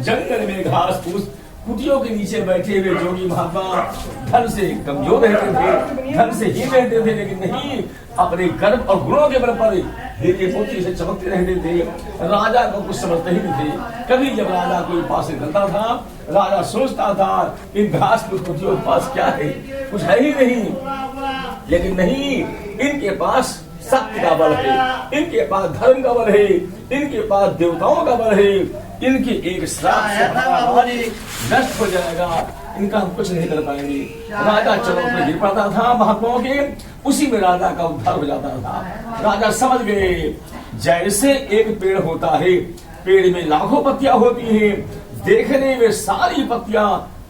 जंगल में घास फूस कुटियों के नीचे बैठे हुए जोगी महात्मा धन से कमजोर रहते थे, धन से हीन रहते थे, लेकिन नहीं, अपने कर्म और गुणों के बल पर हीरे मोती से चमकते रहते थे। राजा को कुछ समझते ही नहीं थे। कभी जब राजा कोई पास से करता था, राजा सोचता था इन घास की कुटियों के पास क्या है, कुछ है ही नहीं। लेकिन नहीं, इनके पास सत्य का बल है, इनके पास धर्म का बल है, इनके पास देवताओं का बल है। इनके एक श्राप से नष्ट हो जाएगा, इनका हम कुछ नहीं कर पाएंगे। राजा चलो में गिर पड़ता था महात्माओं के, उसी में राजा का उद्धार हो जाता था। राजा समझ गए, जैसे एक पेड़ होता है, पेड़ में लाखों पत्तियां होती हैं, देखने में सारी पत्तियां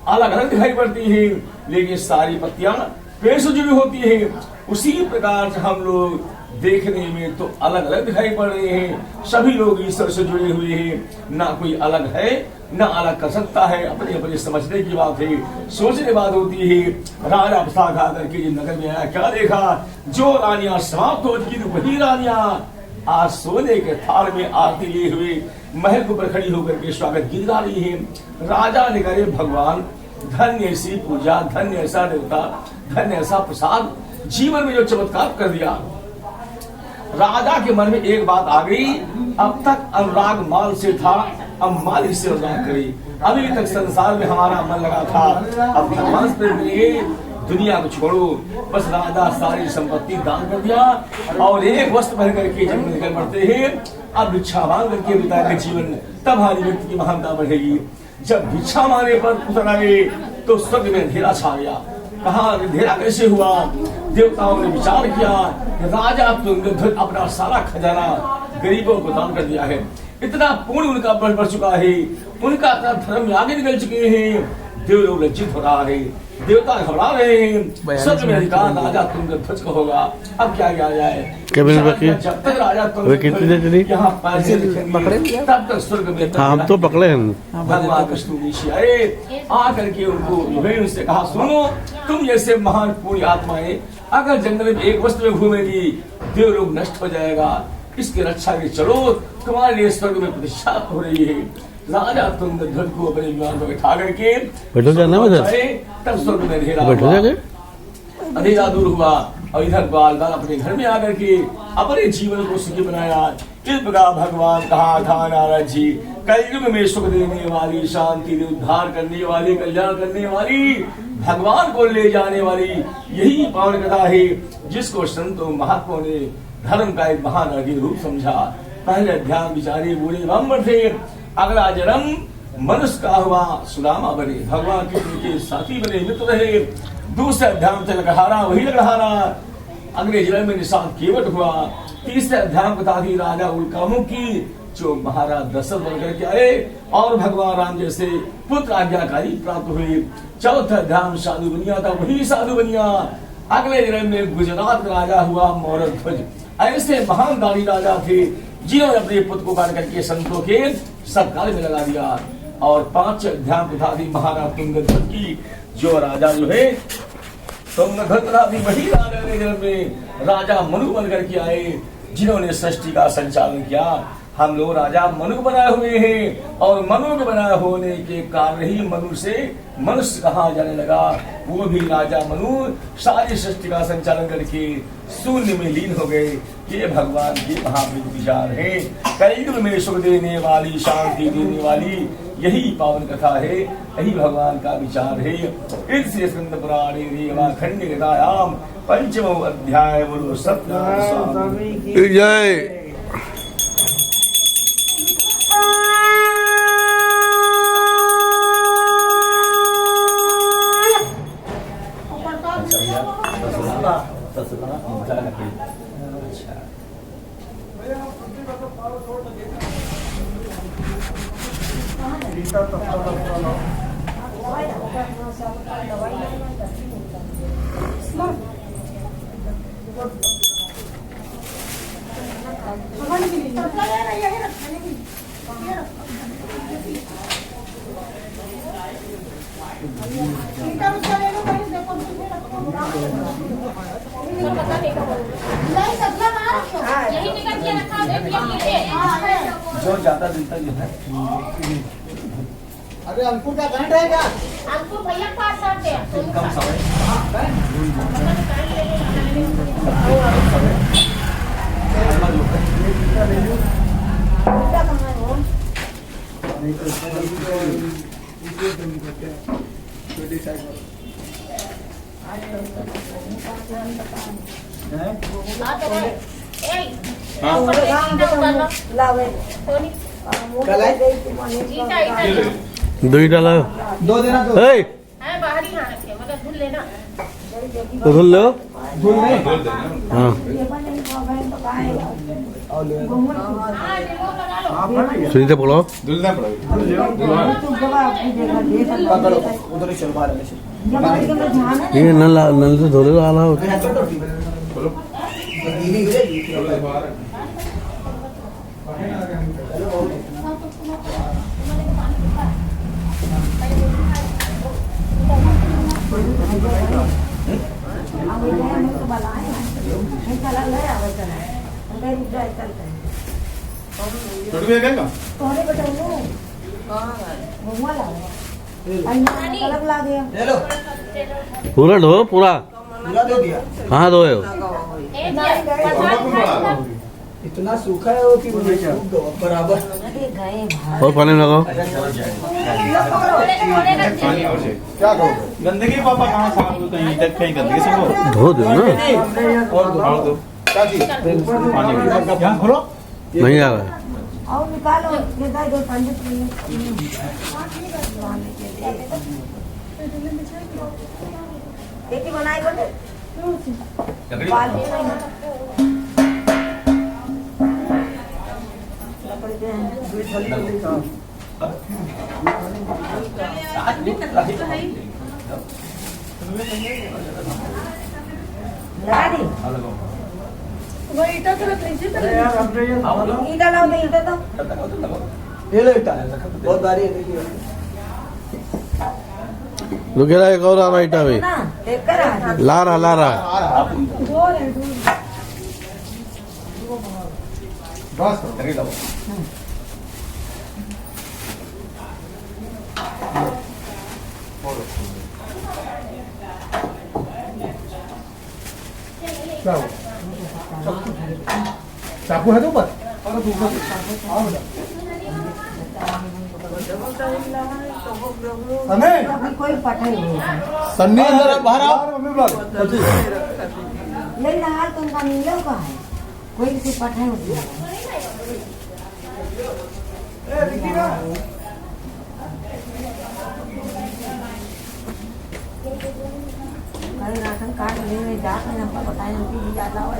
अलग अलग दिखाई पड़ती हैं, लेकिन सारी पत्तियां पेड़ से जुड़ी होती हैं। उसी प्रकार से हम लोग देखने में तो अलग अलग दिखाई पड़ रहे हैं, सभी लोग ईश्वर से जुड़े हुए हैं, ना कोई अलग है ना अलग कर सकता है। अपने अपने समझने की बात है, सोचने की बात होती है। राजा फसा खा करके नगर में आया, क्या देखा, जो रानियां समाप्त हो चुकी थी वही रानियां आज सोने के थाल में आरती लिए हुए महल के ऊपर खड़ी होकर के स्वागत गीत गा रही है। राजा ने कहे, भगवान धन्य ऐसी पूजा, धन्य ऐसा देवता, धन्य ऐसा प्रसाद, जीवन में जो चमत्कार कर दिया। राजा के मन में एक बात आ गई, अब तक अनुराग माल से था, अब माल से अनुराग करी। अभी तक संसार में हमारा मन लगा था, अब भगवान से मिले, दुनिया को छोड़ो। बस राजा सारी संपत्ति दान कर दिया और एक वस्त्र पहन करके जब निकल पड़ते हैं। अब भिक्षा मांग करके बिता के जीवन, तब हमारी व्यक्ति की महानता बढ़ेगी। जब भिक्षा मांगने पर उतर आए तो स्वर्ग में अंधेरा छा गया। कहा अंधेरा कैसे हुआ? देवताओं ने विचार किया, राजा तुंगध्वज अपना सारा खजाना गरीबों को दान कर दिया है, इतना पुण्य उनका बढ़ चुका है, उनका धर्म में आगे निकल चुके हैं। देव लोग लज्जित हो रहा है, देवता घबरा रहे हैं। सच में अधिकार राजा तुंगध्वज को होगा। अब क्या किया जाए? जब तक राजा तुंगध्वज यहाँ पैसे लिखेंगे तब तक स्वर्ग में हम तो पकड़े हैं। भगवान विष्णु ऋषि आए, आकर के उनको उनसे कहा, सुनो, तुम जैसे महान पूरी आत्माएं अगर जंगल में एक वस्त्र में घूमेगी, देव लोग नष्ट हो जाएगा, इसकी रक्षा के चलो, तुम्हारे लिए स्वर्ग में प्रतिष्ठा हो रही है। राजा तुंगध्वज को अपने विमान पर बैठा करके तब स्वर्ग में अंधेरा दूर हुआ और इधर बालदान अपने घर में आकर के अपने जीवन को सुखी बनाया। इस प्रकार भगवान कहा था नारद जी, कलयुग में सुख देने वाली, शांति उद्धार करने वाली, कल्याण करने वाली, भगवान को ले जाने वाली यही पावन कथा है, जिसको संतों महात्माओं ने धर्म का एक महान अग्नि रूप समझा। पहले ध्यान बिचारे बूढ़े ब्राह्मण थे, अगला जन्म मनुष्य का हुआ, सुदामा बने, भगवान के साथी बने, मित्र रहे। दूसरे अध्याय से लकड़हारा वही लकड़हारा, अगले जन्म में निषाद केवट हुआ। तीसरे अध्याय बता दी राजा उल्कामुखी, जो महाराज दशरथ बनकर के आए और भगवान राम जैसे पुत्र आज्ञाकारी प्राप्त हुए। चौथा अध्याय साधु बनिया था, वही साधु बनिया। अगले जन्म में गुजरात का राजा हुआ मौर्यध्वज। ऐसे महान दानी राजा थे जिन्होंने अपने पुत्र को काट करके संतों के सत्कार में लगा दिया। और पांच अध्याय बता दी महाराज तुंगध्वज की, जो राजा जो है तुंगध्वज वही राजा ने जन्म में राजा मनु बनकर के आए, जिन्होंने सृष्टि का संचालन किया। हम लोग राजा मनु बनाए हुए हैं और मनु के बनाए होने के कारण ही मनु से मनुष्य कहा जाने लगा। वो भी राजा मनु सारी सृष्टि का संचालन करके शून्य में लीन हो गए। ये भगवान के महावीर विचार है। कलयुग में सुख देने वाली, शांति देने वाली यही पावन कथा है, यही भगवान का विचार है। इससे स्कंद पुराणे रेवाखंड गीतायाम पंचमो अध्याय बोलो सत्यनारायण स्वामी जय। जो ज्यादा दिन तक जो है अरे अंकुर का घंट है क्या? अंकुर भैया पास साथ दे कम समय दही डाला दो देना दो। ए बाहर ही यहाँ रखे मतलब धुल लेना तो धुल लो धुल नहीं हाँ सुनीता बोलो पकड़ो उधर ही चलो बाहर से ये नल से धोले आला होता ले लो पूरा धो पूरा पूरा दे दिया। कहाँ धोए हो इतना सूखा है वो कि बराबर और पानी में लगाओ क्या करो गंदगी पापा कहाँ साफ होता है इधर कहीं गंदगी सब हो धो दो ना और दो क्या चीज पानी यहाँ खोलो नहीं आ रहा है और निकालो ये दो पंडित एक ही बनाई बोले बाल भी नहीं लकड़ी के हैं लगा दी वो ईटा तो रख लीजिए ईटा लाओ तो ईटा तो ये लो इतना बहुत भारी है देखिए रुकेरा एक और आ रहा इटा भाई ना देख कर आ ला रहा बस करके दो क्या हुआ चाकू है तो ऊपर अभी कोई पठाई नहीं सन्नी अंदर बाहर आओ मम्मी बुला ले नहाल तुमका नीलो का है कोई से पठाई होती है कहीं राशन कार्ड लेने जाकर हमको बताए उनकी ज्यादा हो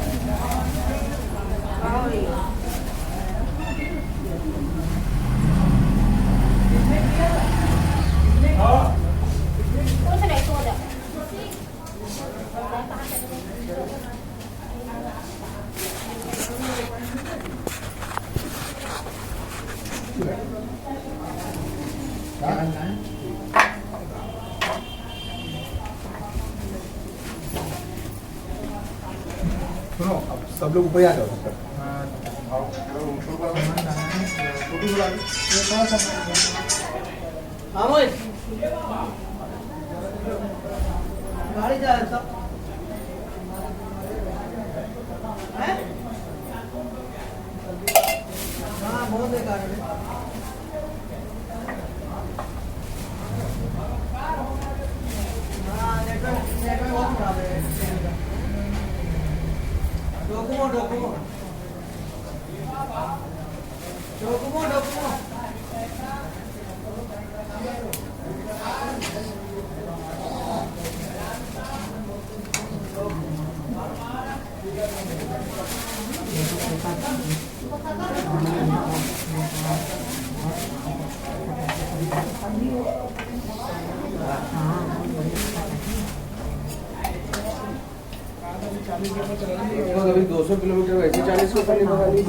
कुछ नहीं सो जा सुनो अब सब लोग ऊपर आ जाओ गाड़ी जा रहा है सब हाँ बहुत बेकार है हाँ नेटवर्क बहुत खराब है डॉक्यूमेंट 200 किलोमीटर वैसे 40 को पहले भगा ली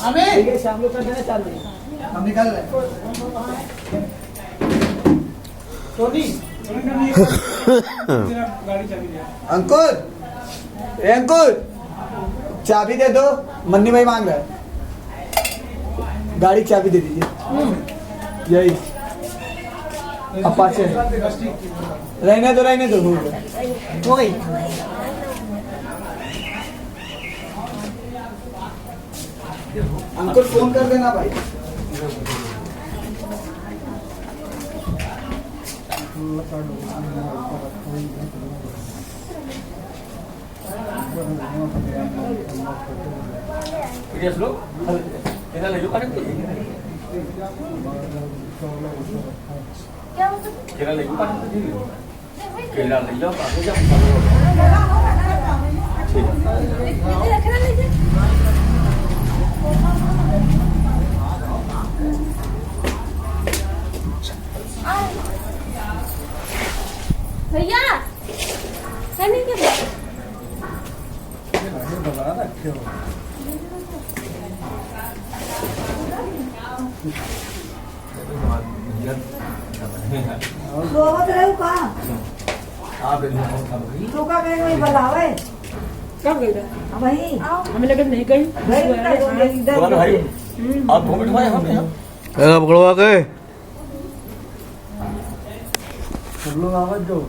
हमें शाम को कर देना चालू हम निकल रहे सोनी अंकुर अंकुर चाबी दे दो मन्नी भाई मांग रहा है गाड़ी चाबी दे दीजिए यही अपाचे रहने दो हो गई अंकुर फोन कर देना भाई Yes, look. Kita lagi kan? क्या मतलब Kita lagi kan? Kita lagi apa? Aku jam नीचे रखना नीचे भैया करने के बाद सोवत रहे का आप ini तो का गए वही बुलावे कब गई रहा वही हमें लगा नहीं गई Tuan भाई आप 2 मिनट भाई हम यहाँ क्या पकड़वा गए सब लोग आवाज दो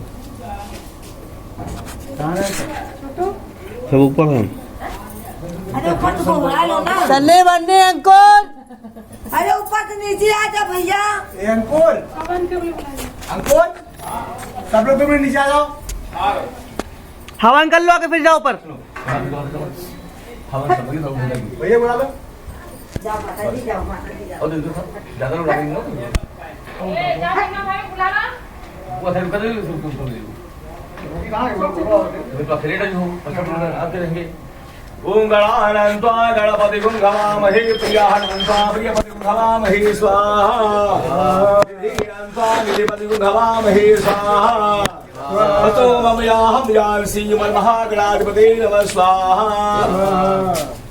कहाँ है सब ऊपर हैं अरे ऊपर तो बुला लो ना सन्ने बनने अंकुर अरे ऊपर से नीचे आ जा भैया ए अंकुर अंकुर सब लोग 2 मिनट नीचे आ जाओ हवन कर लो आके फिर जाओ ऊपर हवा सब लगी भैया बुला लो जाओ माता जी जाओ और देखो ज्यादा लोग लगेंगे ना ए जा ना भाई बुला ला वो ऐसे कर दे तुम तो खेलेगा जो अच्छा आते रहेंगे ओम गणानंत्वा गणपति गुं घवामहे प्रिया हनुमन्त्वा प्रियपति गुं घवामहे स्वाहा निधिनन्त्वा निधिपति गुं घवामहे स्वाहा अतो मम याहं यानसी महागणाधिपते नमः स्वाहा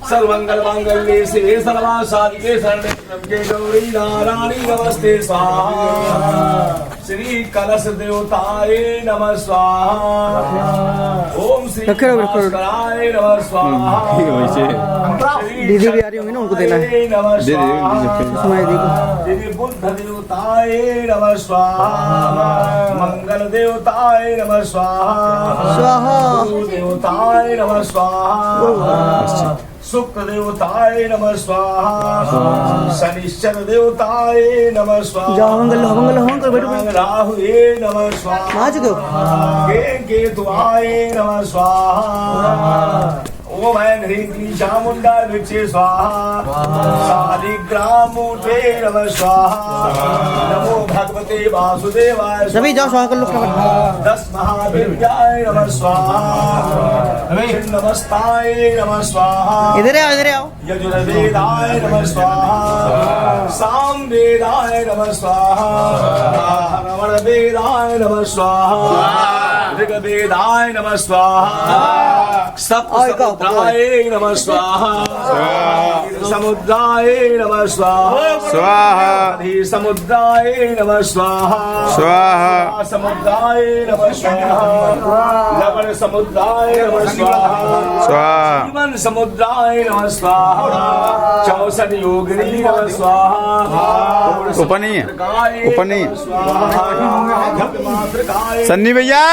सर्वमंगल मांगल्ये शिवे सर्वासाधिके शरण्ये त्र्यंबके गौरी नारायणी नमस्ते स्वाहा श्री कलश देवताय नमः स्वाहा ओम श्री भास्कराय नमः स्वाहा दीदी भी आ रही होंगी ना उनको देना है नमः स्वाहा श्री बुद्ध देवताय नमः स्वाहा मंगल देवताय नमः स्वाहा स्वाहा गुरु देवताय नमः स्वाहा शुक्र देवताय नमः स्वाहा शनिश्चर देवताय नमः स्वाहा जाओ मंगल बैठो राहुए नमः स्वाहा आ चुके हो केतुआय नमः स्वाहा ओम ह्रीं चामुंडा वृक्षे स्वाहा शालिग्रामूर्ते नमः स्वाहा नमो भगवते वासुदेवाय सभी जाओ स्वाहा कर लो फटाफट 10 महादेव्याय नमः स्वाहा नमस्ताय नमः स्वाहा इधर आओ यजुर्वेदाय नमः स्वाहा सामवेदाय नमः स्वाहा रमणवेदाय नमः स्वाहा ऋग्वेदाय नमः स्वाहा सप्तसमुद्राय नमः स्वाहा समुद्राय नमः स्वाहा समुद्राय नमः स्वाहा समुद्राय नमः स्वाहा लवण समुद्राय नमः स्वाहा जीवन समुद्राय नमः स्वाहा 64 योगिनी नमः स्वाहा ऊपर नहीं है ऊपर नहीं है सन्नी भैया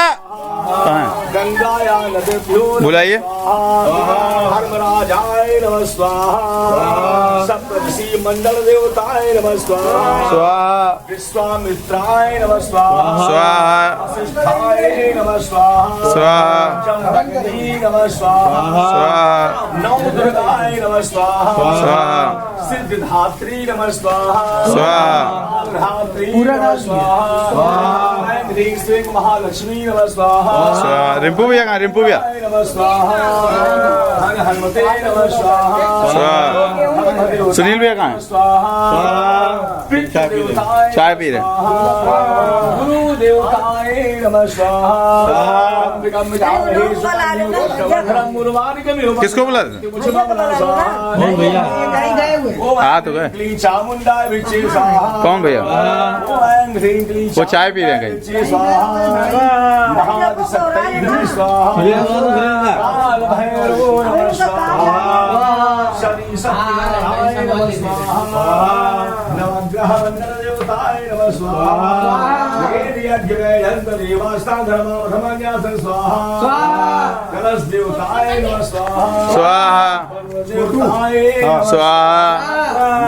गंगाया नद्यो बुलाइए धर्मराजाय नमः स्वाहा सप्तऋषि मंडल देवताय नमः स्वाहा स्वाहा विश्वामित्राय नमः स्वाहा स्वाहा वसिष्ठाय नमः स्वाहा स्वाहा चंद्रग्नि नमः स्वाहा स्वाहा नवदुर्गाय नमः स्वाहा स्वाहा सिद्धिदात्री नमः स्वाहा स्वाहा धात्री नमः स्वाहा ह्रीं श्रीं महालक्ष्मी नमः स्वाहा स्वाहा रिंपू भैया कहाँ रिंपू भैया नमः स्वाहा हनुमते नमः स्वाहा स्वाहा सुनील भैया कहाँ हैं? स्वाहा। पितृ देवताय चाय पी रहे हैं। स्वाहा। गुरु देवताय नमः स्वाहा। अंबिकं विद्महे सुवर्णं गुरुवानिकमिव किसको बुला रहे थे? मुझे बुला स्वाहा। कौन भैया? हाँ तो गए। क्लीं चामुंडाय विचे स्वाहा। कौन भैया? ओम ह्रीं क्लीं वो चाय पी रहे हैं कहीं। विचे स्वाहा। महादिशक्तये स्वाहा। काल भैरवो नमः स्वाहा। शनि सत्यनारायण नमः स्वाहा। नवग्रह वंदन देवताय नमः स्वाहा। वेद यज्ञ वैदंत देवास्तान धर्म धर्मन्यास स्वाहा। कलश देवताय नमः स्वाहा। स्वाहा देवताय स्वाहा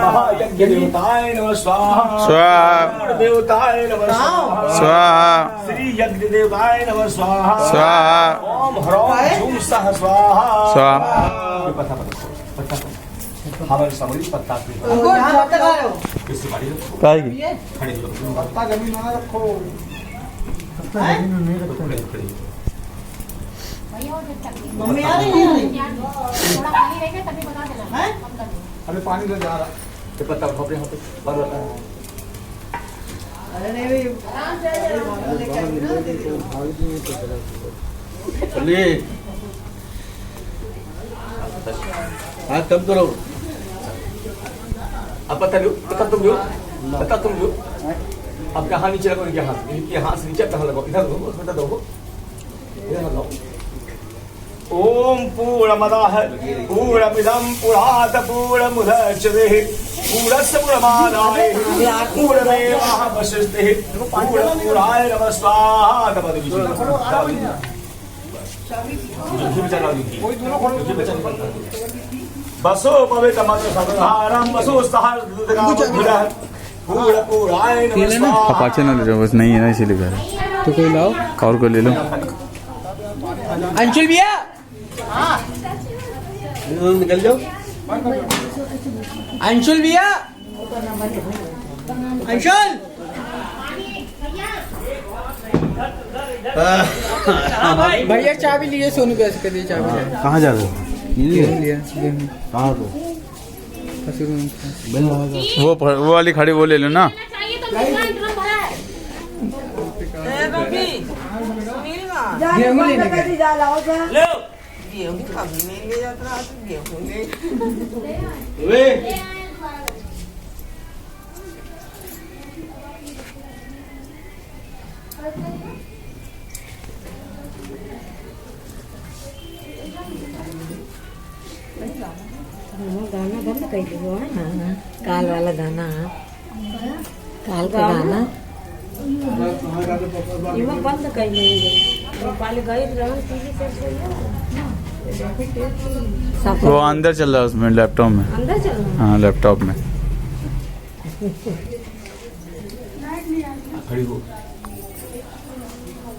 महायज्ञ देवताय नमः स्वाहा। स्वाहा देवताय नमः स्वाहा। स्वाहा श्री यज्ञ देवताय नमः स्वाहा। स्वाहा ओम ह्रौं झूम सह स्वाहा। स्वाहा। हवन समरी पत्ता पे किसी बाड़ी काय की? खड़े हो पत्ता जमीन में रखो। मम्मी आ रही है थोड़ा पानी रहेगा तभी बता देना कम कर देना। अरे पानी तो जा रहा। ये पत्ता खोपड़े होते पर होता है। अरे नहीं भी चलिए हाँ कब करो अब पत्ता लो, पत्ता तुम लो, पत्ता तुम लो। अब कहाँ नीचे लगो, इनके हाथ, इनके हाथ से नीचे कहाँ लगो, इधर लगो, पत्ता दो, इधर लगाओ। ओम पूर्णमदः पूर्णमिदं पूर्णात् पूर्णमुदच्यते पूर्णस्य पूर्णमादाय पूर्णमेवावशिष्यते पूर्णपूर्णाय नमः स्वाहा। बसो पवित्र मंत्र संहारम बसो सहस्रदुर्गा पूर्णपूर्णाय नमः स्वाहा। अपाचे ना ले जाओ, बस नहीं है ना इसीलिए कह रहे। तो कोई लाओ और को ले लो। अंशुल भैया निकल जाओ। अंशुल भैया अंशुल भैया चाबी लिए सोनू कैसे कर दिए चाबी कहाँ जा रहे हो? लिया कहाँ को? वो वाली खड़ी वो ले लो ना। चाहिए तो मेरा ड्रम भरा है। गेहूं लेने गए। गाना बंद कर दो ना, काल वाला गाना, काल का गाना इमा बंद कर देंगे। पहले गए रहन टीवी से वो अंदर चल रहा है उसमें लैपटॉप में। अंदर चल रहा हाँ लैपटॉप में।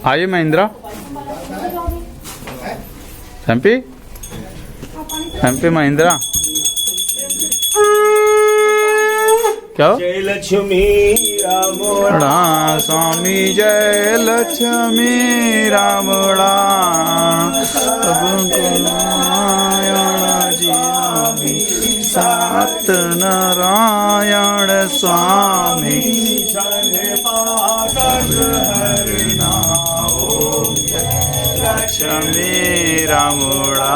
आइए महिंद्रा। एमपी एमपी महिंद्रा क्या हो? जय लक्ष्मी रामोड़ा स्वामी जय लक्ष्मी रामोड़ा सात नारायण स्वामी लक्ष्मी रामोड़ा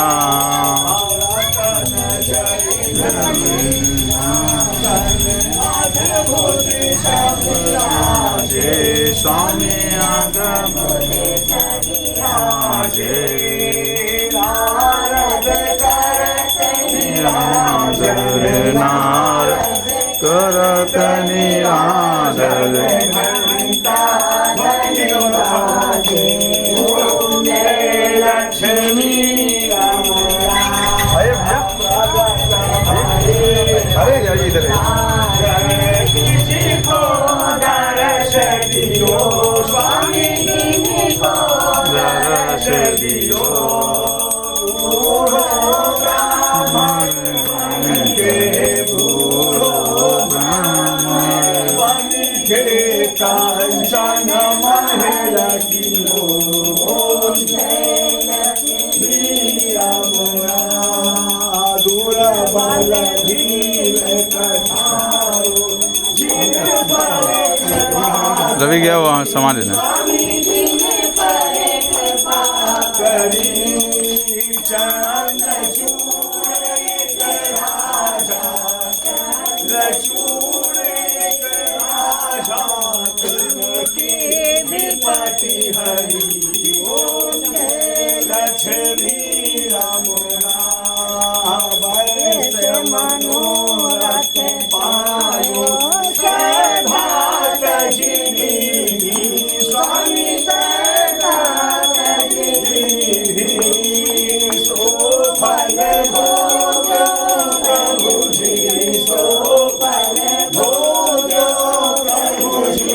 जय स्वामी आगम नारद करत निरादर लक्ष्मी अरे जाइए इधर अभी गया वहाँ सामान लेना। मनोरथ पायो स्वामी सो फल भोग प्रभु जी सो फल भोग प्रभु जी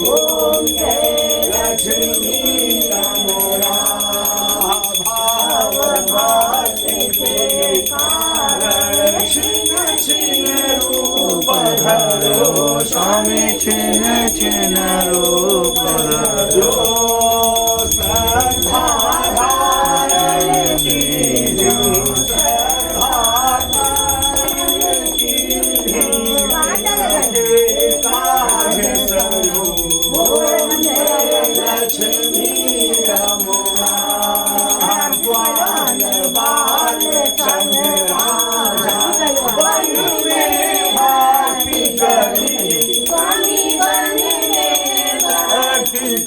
ओम जय लक्ष्मी रामोरा भाव के कारण छिन छिन रूप धरो स्वामी छिन छिन रूप धरो संधारण की लक्ष्मी रमुना बाल बाल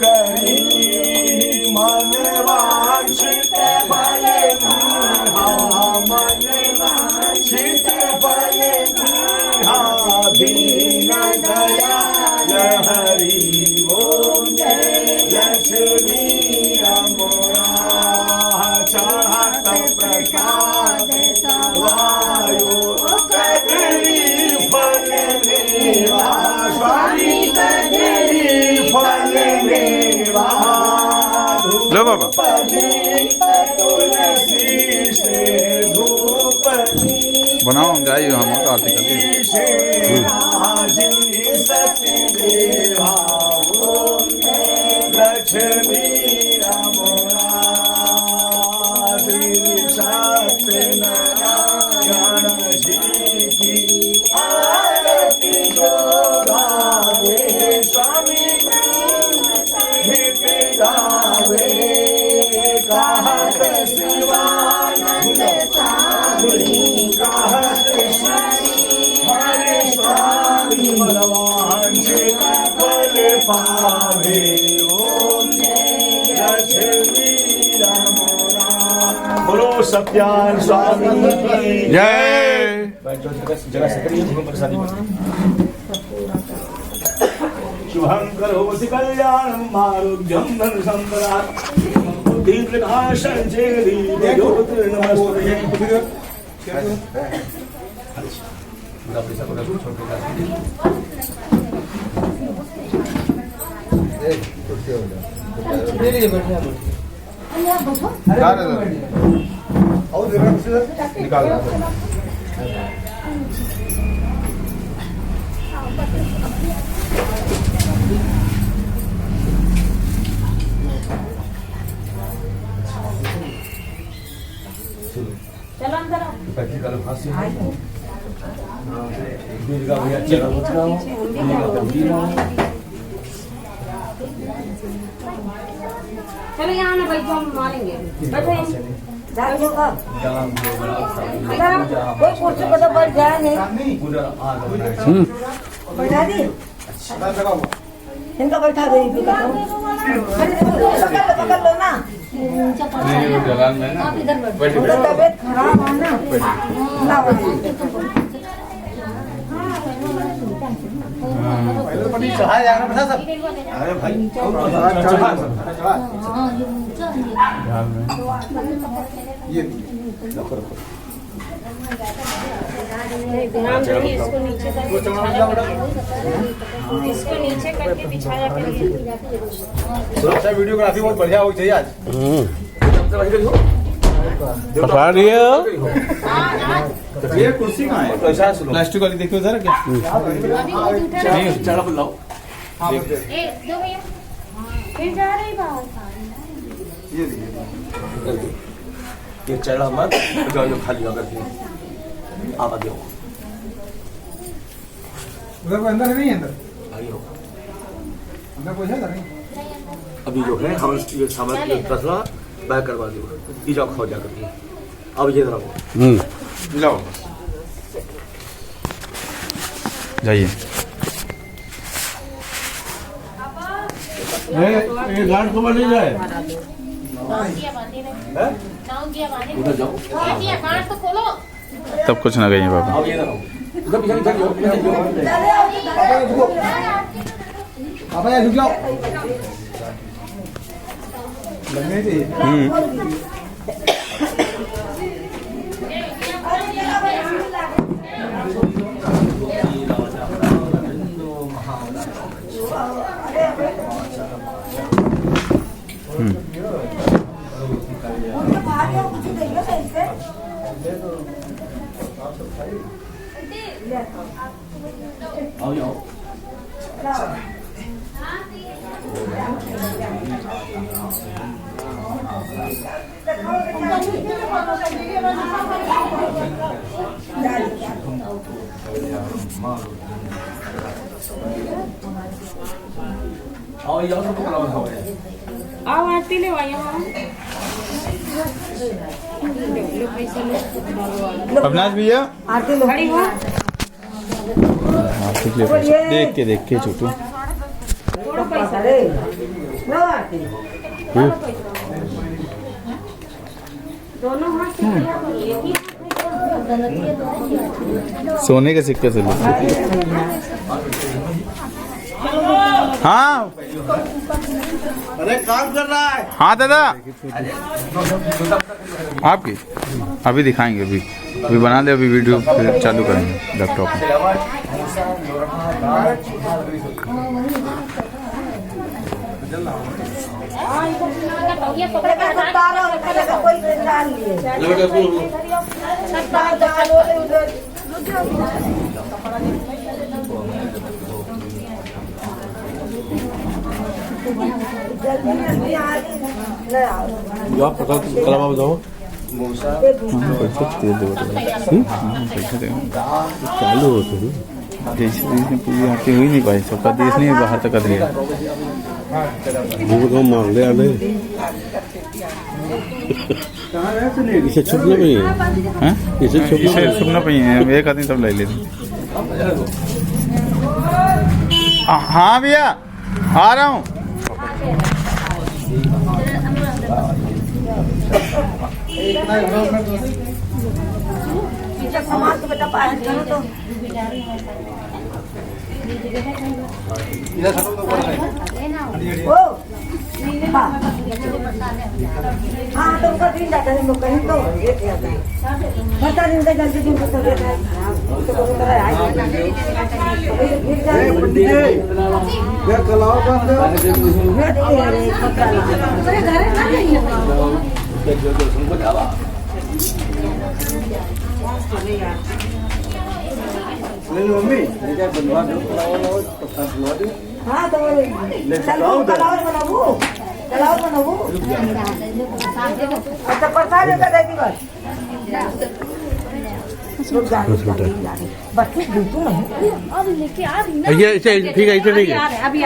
करी मन वांछित फल मन वांछित फल दीन दयाल हरि ओम जय लक्ष्मी रमुना चढ़त प्रसाद वायु कदली फल मेवा स्वामी कदली फल मेवा लो बाबा तुलसी से धूप बनाओ, हम जाइए, हम आरती करते हैं। सतदेवा ओम लक्ष्मी रमुना श्री सत्यनारायण जी की आरती जो गावे स्वामी हित गावे कहत शिवानंद साधुनी कहत हरे स्वामी मनवांछित फल पावे ओम लक्ष्मी रमुना बोलो सत्यान स्वामी की जय। जगह सक्रिय प्रसादी शुभं करोति कल्याणं आरोग्यं धन संपदां बुद्धि प्रकाशं चेदि ज्योतिर्नमस्ते चलो अंदर आओ। चलो यहाँ ना बैठो, हम मारेंगे। बैठो कोई कुर्सी पर तो बैठ जाए नहीं बैठा दी इनका बैठा दे पकड़ लो ना। आप इधर बैठो। उनका तबीयत खराब है ना ना अरे भाई ध्यान रखिए, इसको नीचे करके इसको नीचे करके बिछाया करिए। वीडियोग्राफी बहुत बढ़िया होगी चाहिए आज। पकड़ लिए हो? ये कुर्सी कहाँ है? प्लास्टिक वाली देखियो जरा क्या? नहीं, चढ़ा बुलाओ। एक दो भैया फिर जा रही बाहर। ये चढ़ा मत जो खाली अगर आप आगे हो उधर कोई अंदर नहीं है अंदर आई हो अंदर कोई है नहीं अभी जो है हम ये सामान की कसरा बैक करवा दो ये जाओ खो जा करके अब ये रहो जाओ जाइए ये गार्ड को बन जाए उधर जाओ तो खोलो। तब कुछ ना कहिए पापा अब ये रहो उधर पीछे जाओ पापा यार रुक जाओ लगने चाहिए आओ जाओ आओ जाओ सब कला बनाओ आओ आरती ले आइए वहाँ अविनाश भैया आरती लो खड़ी हो देख के छोटू थोड़ा पैसा ले लो आरती दोनों हाथ से सोने के सिक्के से लो हाँ अरे काम कर रहा है। हाँ दादा आपकी अभी दिखाएंगे अभी बना दे अभी वीडियो फिर चालू करेंगे लैपटॉप में जो आप पता कलावा बताओ पैसे दे चालू होते जैसे पूरी आके हुई नहीं पाई सबका देश नहीं बाहर तक कर दिया वो मांग ले आले इसे छुपना नहीं है इसे छुपना नहीं है एक आदमी सब ले लेते हाँ भैया आ रहा हूँ समाज को बेटा पास करो तो ओ हाँ तो उनका दिन जाता है लोग कहीं तो पता नहीं उनका जल्दी दिन को तबियत है तो कोई तरह आई क्या कलावा बंद मम्मी बनवा दो बनवा दो हाँ तो चलो कलावर बनाओ अच्छा प्रसाद का दे दी बस बिल्कुल नहीं अब लेके आ रही ना ये ठीक है इसे ठीक है अभी आ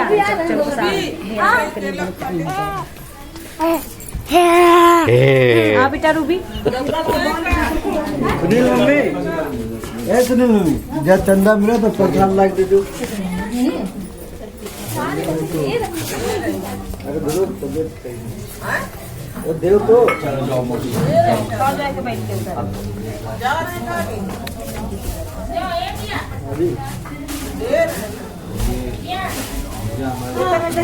हाँ बेटा रूबी सुनील मम्मी ए सुनील मम्मी जब चंदा मिला तो 50 लाख दे दो अरे दो तबियत वो देव तो चलो जाओ मोटी जाके बैठ के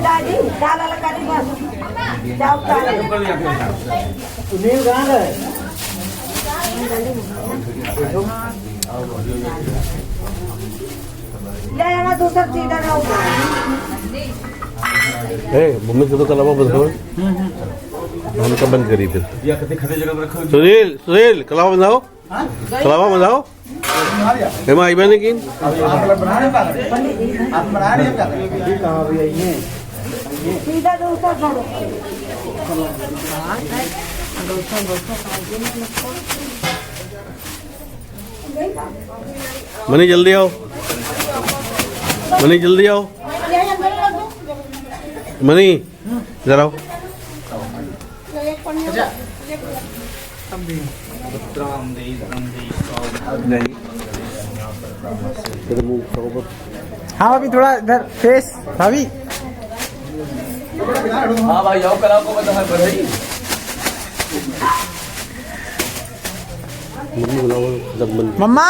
दादी डाला लगा दी बस जाओ सुनील कहाँ गए ले आना दूसरा सीधा ना मम्मी से तो कलावा बताओ हम कब बंद करी फिर या कते खते जगह पर रखो सुनील कलावा बनाओ कलावा बनाओ हेमा आई मैंने की सीधा दूसरा छोड़ो मनी जल्दी आओ मनी जल्दी आओ ये अंदर रख दो मनी इधर आओ एक पन्ने तेरे मुंह को हाँ भाभी थोड़ा इधर फेस भाभी हाँ भाई आओ कल आपको बता बधाई मम्मी बुलाओ जब मन मम्मा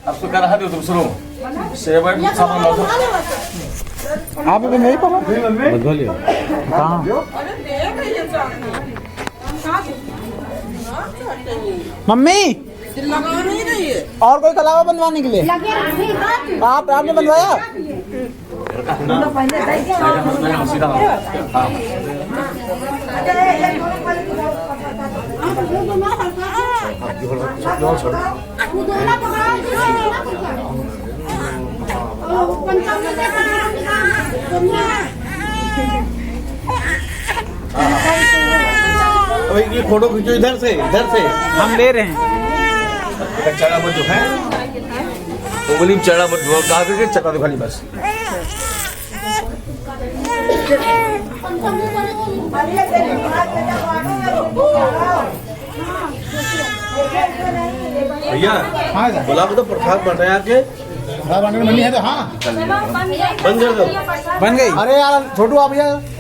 अब तो कर तुम सुनो सेवन सामान लो आप भी नहीं पापा बंधवा लिया मम्मी और कोई कलावा बनवाने के लिए लगे आपने बनवाया पहले दे दिया सीधा हाँ ये फोटो खींचो इधर से हम ले रहे हैं चढ़ा मत जो है उंगली में चढ़ा मत गा के चढ़ा दो खाली बस भैया बुला के तो प्रसाद बन रहे हैं आके बननी है तो हाँ बन कर दो बन गई अरे यार छोटू आप भैया